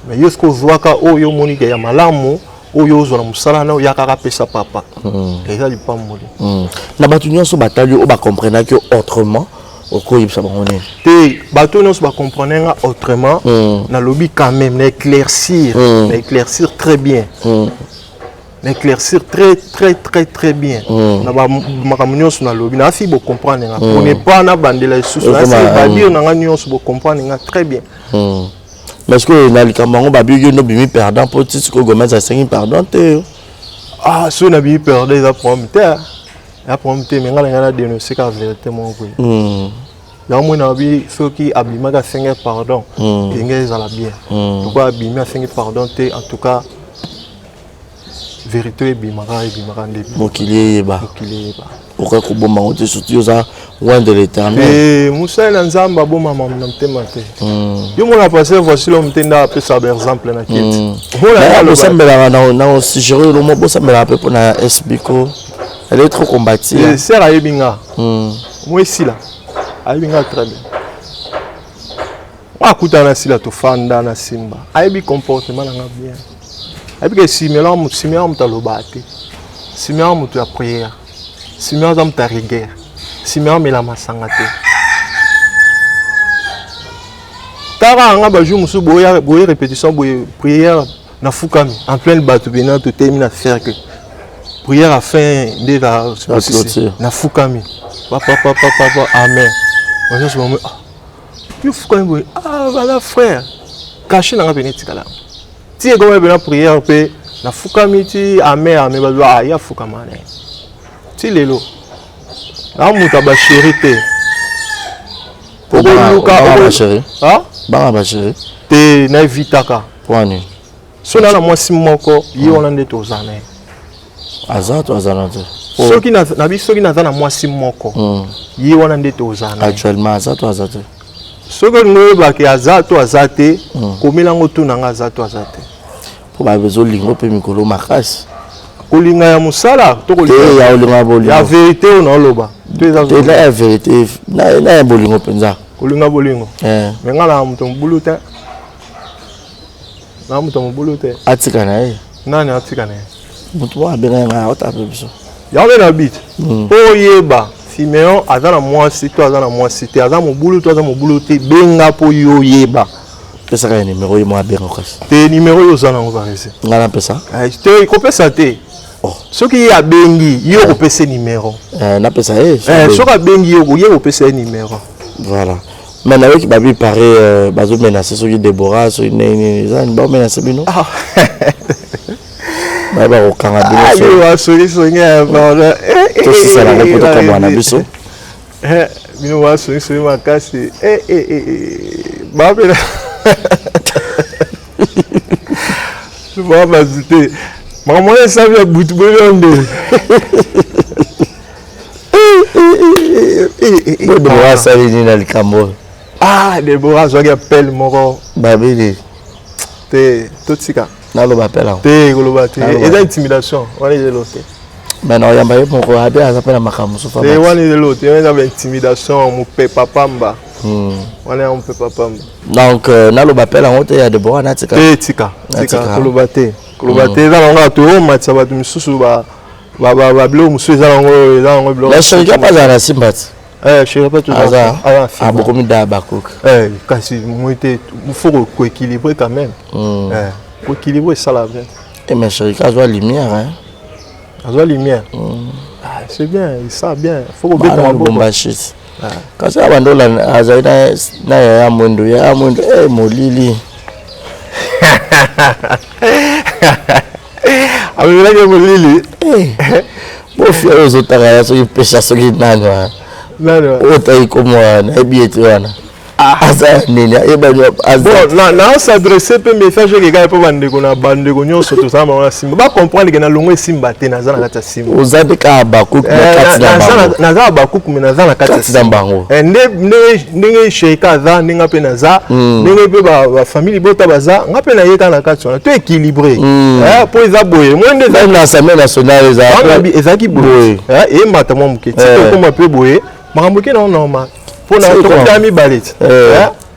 mais yo soki ozwaka oyo omoni ke ya malamu oyo ozwa na mosala na oyo kaka pesa papa eza lipamboli na bato nyonso batali oyo bacomprenaki autrement okoyebisa bango nini te bato nyonso bacomprenait nga autrement nalobi quand même na éclaircir très bien na éclaircir très bien na makambo nyonso nalobi na asi bocomprendre nga pone pas na bandela lisusu nasi badire na nga nyonso bocomprendre nga très bien mais est-ce que na likambo yango babi yo nobimi perdant mpo ti sikoyo gomez asengi pardon te so nabimi perdant eza problème te mais nga na nga na dénoncer ka vérité moko boye yango moi nabi soki abimaki asengi pardon enge ezala bien pourquoi abimi asengi pardon te en tout cas vérité ebimaka nde mokili eyeba okoki kobomba ngo te surtout oza loin de l'éternel mosali na nzambe abomama na motema te yo mona passe voici l'homme te nde apesa baexemple na kiti bosambelaka na osigere oyo lomo bosambelaka mpe mpona esbiko elle est trop combative ser ayebi nga mo esila ayebi nga très bien akutana na sila tofanda na simba ayebi comportement na nga bien ayebi ke simela moto aloba te simela moto ya prière simela aza moto ya rigueur simela amela masanga te tara nga bajour mosusu boye répétition boye prière na fukami en pleine bato bena totemi na cercle prière à fin nde na fukami papa amen banyonso bamo yo fukami boye bana frère caché nanga pene etikala ti ekoma pena prière mpe na fukami ti amen bazwa ya fukama na ye ti lelo na moto abasheri te banga basheri te na evitaka pwani so na mwasi moko ye wana nde toza na ye aza to azana te soki naza na mwasi moko ye wana nde toza na ye actuellement aza to aza te soki olingi oyebaki aza to aza te komela ngo tuna nga aza to aza te mpo babezolinga mpe mikolo makasi kolinga ya mosala to ya vérité oyo naoloba na ya vérité na ya bolingo mpenza kolinga bolingo me nga na moto mobulu te atika na ye nani atika na ye moto moko abenga nga aota mpe biso yango na bit oyeba Simeon aza na mwasi to aza na mwasi te aza mobulu to aza mobulu te benga mpo yo oyeba pesaka ya numéro ye moko abenga kasi te numéro oyo oza nango parese nga na pesa te kopesa te Ce qui est à Bengi, il y a un numéro. N'appelle Ce qui a Bengi, il y a un numéro. Voilà. Mais avec Babi paraît, Bazo menacé sur Déborah, sur une bonne menacé, non? Ah, bah, au Canada. Ah, il y a un solution. Tout ça, la réponse de Kamwana Bisso. Il y a un solution. Bah, mais là. Je vois ma zité. Maman, ça vient bout Déborah, ça vient dans le Cameroun. Ah, Déborah, je appelle mon Babi. T'es tout ce cas. Non, le appel. T'es et l'intimidation. On est de l'autre. Mais non, il y a un peu de temps. Il s'appelle Makamu. On est de l'autre. Il y a l'intimidation. On peut pas pamba. On est un peu papa. Donc, dans le appel, on est à Déborah. Tika. Tika. Kolobate. Kolobate. Là, on a tout. On a ça va te mususu ba bleu mususu là on bleu. Mais je ne sais pas dans la Simbat. Je sais pas tout ça. Ah, beaucoup de d'Abakouk. Kasi moi il faut équilibrer quand même. Pour équilibrer ça la bien. Et mais chérie, quand je vois lumière hein. Quand je vois lumière. C'est bien, ça bien. Faut que bien la bomba shit. Quand ça va dans la azaïda na ya mundu molili. Avec la molili. Bon fier aux autres gars so pêcher so nani wa. Nani. Ota ikomo na bieti wana. Asa nini bon na s'adresser pe message que gars pour bande ko na bande ko nyonso to ça ma simba ba comprendre que na longo simba te na za na kata simba ozade ka Abakouk na kati na bango na za Abakouk me na za na kati na bango ndenge sheika za ndinga pe na za ndenge pe ba famille bota baza nga pe na yeka na kati na to équilibré pour eza boye moi ndeza même na l'Assemblée nationale eza ki boye et mata mo muketi ko mo pe boye makambo ke na normal. Pour la ami balit.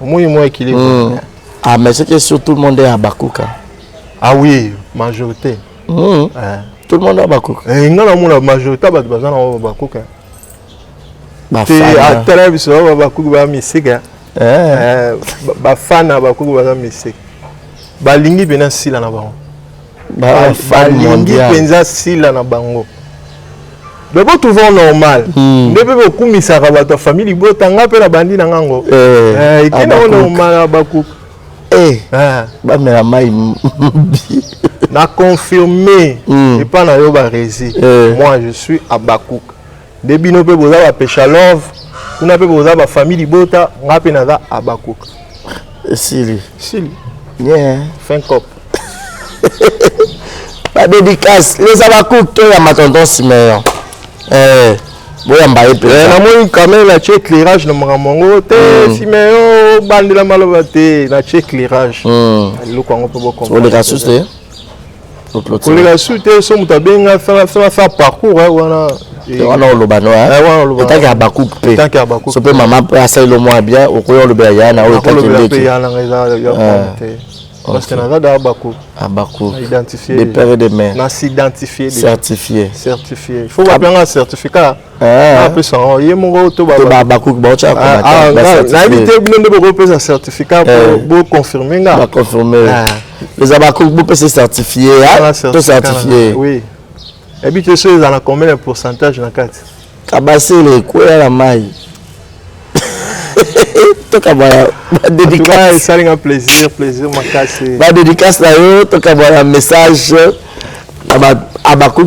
Moi équilibre. Ah mais c'est que surtout tout le monde est à Abakouk. Ah oui, majorité. Tout le monde est à Abakouk. Et non la majorité ba bazana à Abakouk. Ba fan. Très bien ça Abakouk ba musique. Ba fan Abakouk ba musique. Ba lingi bena sila na bango. Ba fan mondial. Lingi penza sila na bango. Mais bon, tout va normal. Ne peut pas couper ça à ta famille. Il faut t'engager pour la bandine en ango. Et qui n'est normal à Abakouk. Bah mais la maille. N'a confirmé. Et pas na yoba rési. Moi je suis à Abakouk. Début nous peut poser la pêche à love. Nous n'a peut poser la famille. Il faut t'engager na Abakouk. Sili. Yeah. Fin cop. La dédicace. Les Abakouk, toi la matonton Simeon. Boya mbaye pe na moi quand même la check éclairage na mongo te Simeon bande la malobate na check éclairage le ko ngo pe boko on les assuste on les assuste so muta benga faire parcours wana wana olobano hein tant que Abakouk pe so pe maman pe asa le moins bien o ko le beya na o tant que le ya na parce que na da Abakouk identifier des pères et des mères na s'identifier certifié il faut avoir un certificat après ça il y a mon auto Abakouk ba cha na invité bien de reposer un certificat pour confirmer nga confirmer les Abakouk vous peut se certifier tout certifié oui et puis tu sais dans combien de pourcentage na carte kabase le quoi la maille dédicace, ça un plaisir ma casse. Ma dédicace là, tu as un message à Abakouk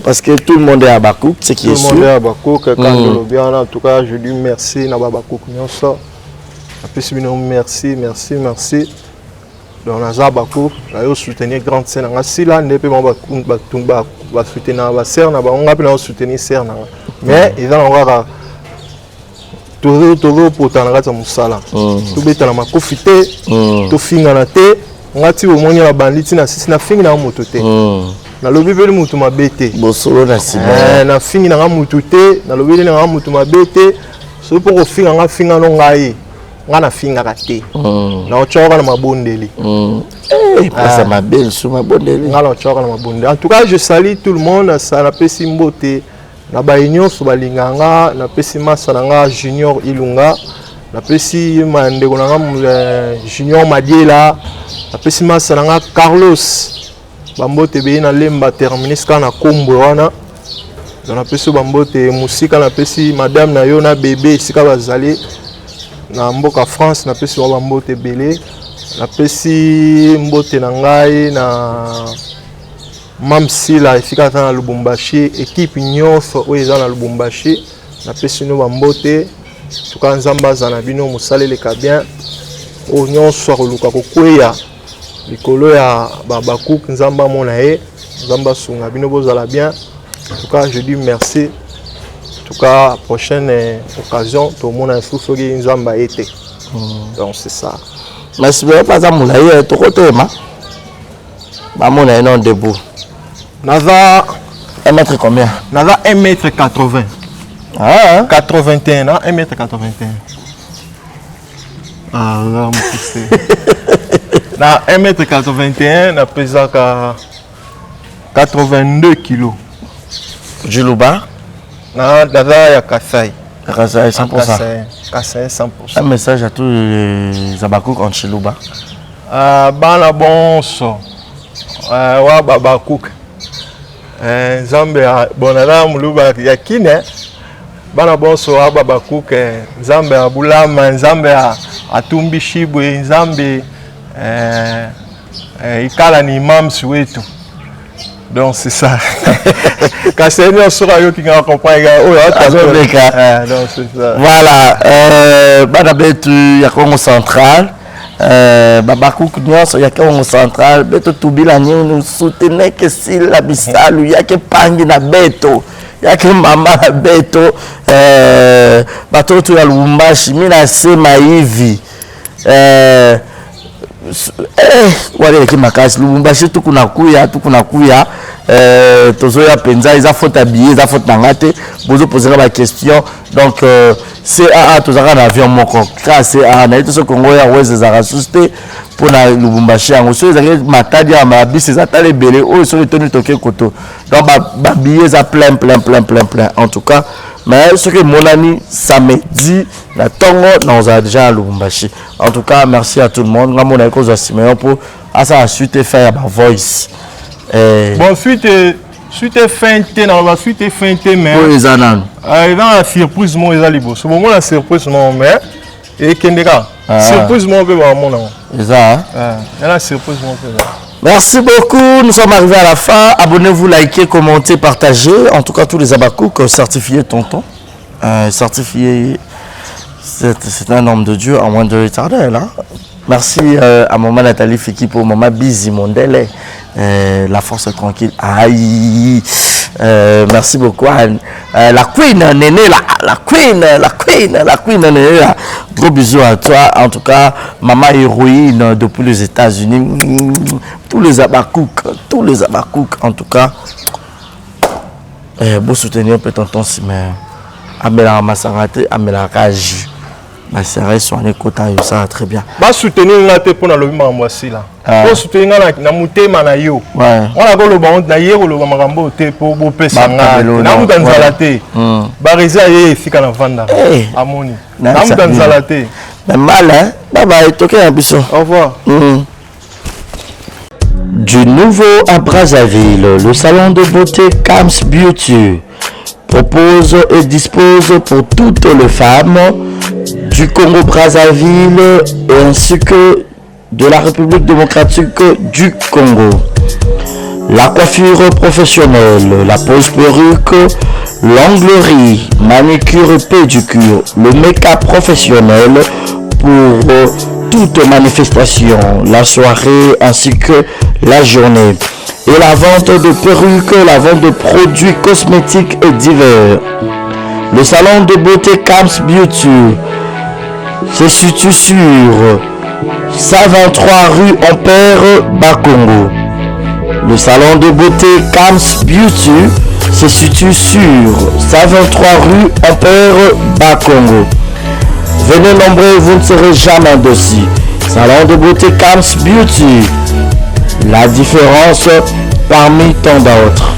parce que tout le monde est à Abakouk, c'est qui est sûr. Tout le monde est à Abakouk, quand bien en tout cas, je dis merci à Abakouk. Merci. Donc on a Abakouk, on soutenir grande scène. On a si là, on va soutenir la serre, on va soutenir serre. Mais ils ont encore toujours pour t'engager dans mon salon. Tout bête na makofite, tout finga na te, ngati au moins la banditi na sisi na finga na moto te. Na lobi beli mutu mabete. Bosolo na sima. Na finga na mutu te, na lobi na mutu mabete. So pour finga nga finga no ngai. Nga na finga ka te. Na ochoka na mabondeli. Ça m'a belle sur ma bondeli. Nga na ochoka na mabondeli. En tout cas, je salue tout le monde, ça na pesi mbote. Na bainyo so balinganga na pesi masa nanga Junior Ilunga na pesi mandeko nanga Junior Madiela na pesi masa nanga Carlos bambote be na lemba terminus kana kombo wana na pesi bambote musika na pesi madame na yo na bébé sika bazali na mboka France na pesi bambote belé na pesi mbote na ngai na Mamsila efika na Lubumbashi équipe nyonso oyo eza na Lubumbashi na pesi no bambote tuka nzamba za na bino musaleleka bien o nyonso akoluka kokweya likolo ya babakuk nzamba mona ye nzamba sunga bino bozala bien. En tout cas je dis merci. En tout cas prochaine occasion tout le monde a soufflé nzamba été. Donc c'est ça. Merci bien pas ça moulaye to côté ma. Ba mona non debout. Naza 1 mètre combien? Naza 1m80. Ah 81 non 1m81. Ah là mon fils. Na 1m81 na pesa ka 82 kg. Juluba Na Naza ya Kasai. Kasai 100%. Kasai 100%. Un message à tous les Abakouk en Chiluba. Bana bonso. Wa Babakouk. Nzambe bonala muluba yakine. Bana bonso wa Babakouk. Nzambe abulama, Nzambe atumbi shibwe, Nzambe ikala ni imam wetu. Donc c'est ça. Quand c'est nous sera yo qui accompagne donc c'est ça. Voilà, banabetu ya Congo central. Babakouk nyonso ya Congo central beto tubila nyinu soutenir que si la bisalu yake pangi na beto yake mama na beto batoto ya Lubumbashi mina sema hivi wale ki makasi Lubumbashi tukunakuya tozoya penza eza faute habillé eza faute nangate bozo poser ba question donc c'est tozaka na avion moko grâce à na ito so Congo ya weze za rasusté pour na Lubumbashi yango so ezaki matadi ya mabisi eza tale belé o so toni toke koto donc ba billets za plein en tout cas. Mais ce que mon ami samedi la tongo nous a déjà à Lubumbashi. En tout cas merci à tout le monde. Mon ami cause Siméon pour à ça suite faire ma voice. Bon suite feinté dans la suite feinté mais oui zanan. Dans la surprise moi les alibo. Ce moment la surprise non mais et kendeka. Surprise moi peut voir mon nom. Ça. La surprise moi peut. Merci beaucoup, nous sommes arrivés à la fin. Abonnez-vous, likez, commentez, partagez. En tout cas, tous les Abakouk certifiés tonton. Certifié, c'est un homme de Dieu en moins de l'éternel. Hein? Merci à maman Nathalie Fiki pour maman Bizi Mondele. La force est tranquille. Aïe. Merci beaucoup Anne. La queen Néné là, la queen Néné là. Gros bisous à toi. En tout cas, maman héroïne depuis les États-Unis. Tous les Abakouk en tout cas. Beau soutenir un peu tonton si mais Amela Massarate, Amela Kaji. Ma sœur soigné kota ça très bien. Ba soutenir la te pour na lobi mamwasi là. Pour soutenir na mutema na yo. Ouais. On a go ba na yero lo makambo te pour bo pesa nga. Na mutanzala te. Ba reza ye fika na vanda. Amoni. Na mutanzala te. Mais mal hein. Bye bye, toke un biso. Au revoir. Du nouveau à Brazzaville, le salon de beauté Cam's Beauty propose et dispose pour toutes les femmes du Congo-Brazzaville ainsi que de la République démocratique du Congo. La coiffure professionnelle, la pose perruque, l'onglerie, manicure et pédicure, le make-up professionnel pour toute manifestation, la soirée ainsi que la journée. Et la vente de perruques, la vente de produits cosmétiques et divers. Le salon de beauté Cam's Beauty se situe sur 123 rue Ampère, Bakongo. Le salon de beauté Cam's Beauty se situe sur 123 rue Ampère, Bakongo. Venez nombreux, vous ne serez jamais dessus. Salon de beauté Cam's Beauty. La différence parmi tant d'autres.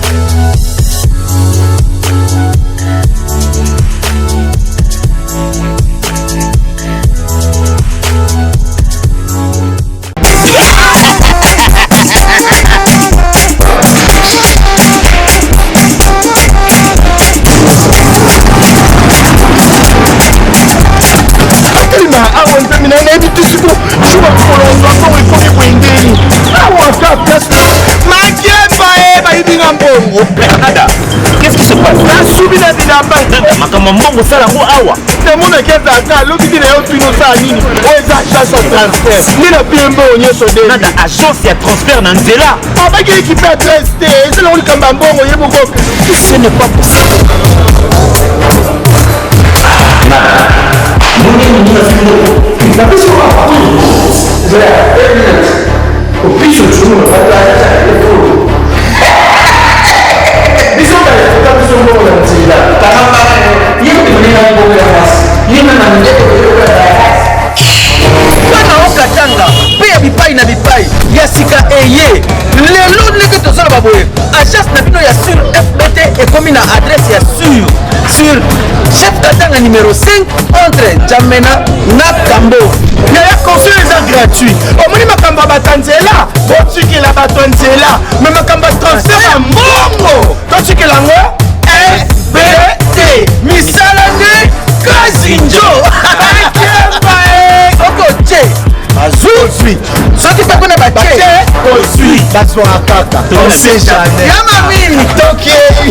makambo mbongo sala ngo awa temona kezaka loki tina yo twino sala nini oyo eza agence ya transfert nina piembe oyo nyonso de nada agence ya transfert na nzela abaki ekipe ya tres te ezala ngo likamba mbongo yeboko ce n'est pas possible wana okatanga mpe ya bipai na bipai ya sika eye lelo ndenge tozala baboye agence na bino ya sur fbt ekomi na adresse ya sur chef katanga numéro 5 entre jamena na kambo ya conseil eza gratuit omoni makambo ya bato ya nzela botikela bato ya nzela me makambo ya transfert ya mbongo totikela yango fbt misala nde kazinjo okoje azozwi soki mpe kuna bake ozwi bazwaka kaka tosejane ya mamini tokei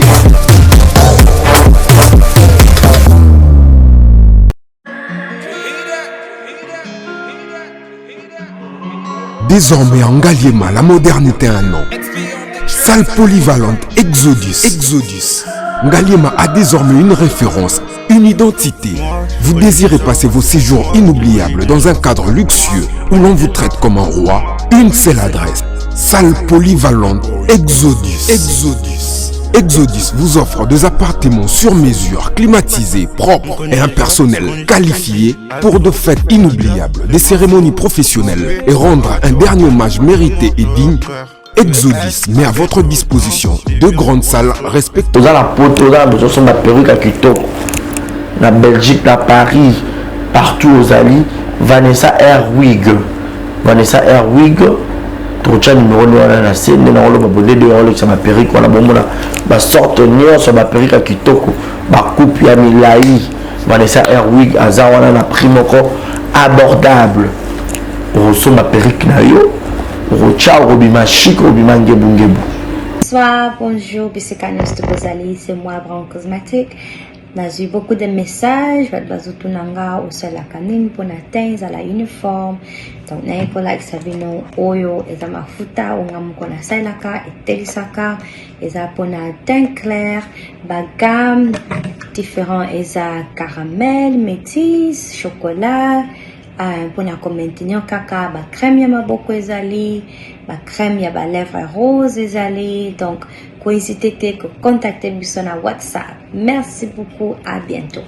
Désormais en Ngaliema, la modernité a un nom. Salle polyvalente Exodus. Ngaliema a désormais une référence, une identité. Vous désirez passer vos séjours inoubliables dans un cadre luxueux où l'on vous traite comme un roi? Une seule adresse. Salle polyvalente Exodus vous offre des appartements sur mesure, climatisés, propres et un personnel qualifié pour de fêtes inoubliables, des cérémonies professionnelles et rendre un dernier hommage mérité et digne. Exodus met à votre disposition deux grandes salles respectées. Dans la poto là, nous sommes la perruque à Kitoko, la Belgique, la Paris, partout aux alliés. Vanessa Airwig, Trocha numéro 1 na scène na olo babonde de olo ça ma perruque wala bomona ba sorte nyo so ba perruque à Kitoko, ba coupe ya milai. Vanessa Airwig azawana na primoko abordable. Roso ma perruque na yo. Rocha robima chic robima ngebu. Bonsoir, bonjour, Bissikanyos de Bozali, c'est moi, Brown Cosmétique. J'ai eu beaucoup de messages, Bazutunanga, au sol la canine, pour atteindre la uniforme. Donc, n'a pas like Sabino, Oyo, et Zamafuta, ou Namukona Sailaka, et Telisaka, et Zapona teint clair, bagam, différents, et caramel, métis, chocolat. Mpona komaintenir kaka ba crème ya maboko ezali ba crème ya ba lèvres rose ezali donc ko hésiter te ko contacter biso na WhatsApp. Merci beaucoup, à bientôt.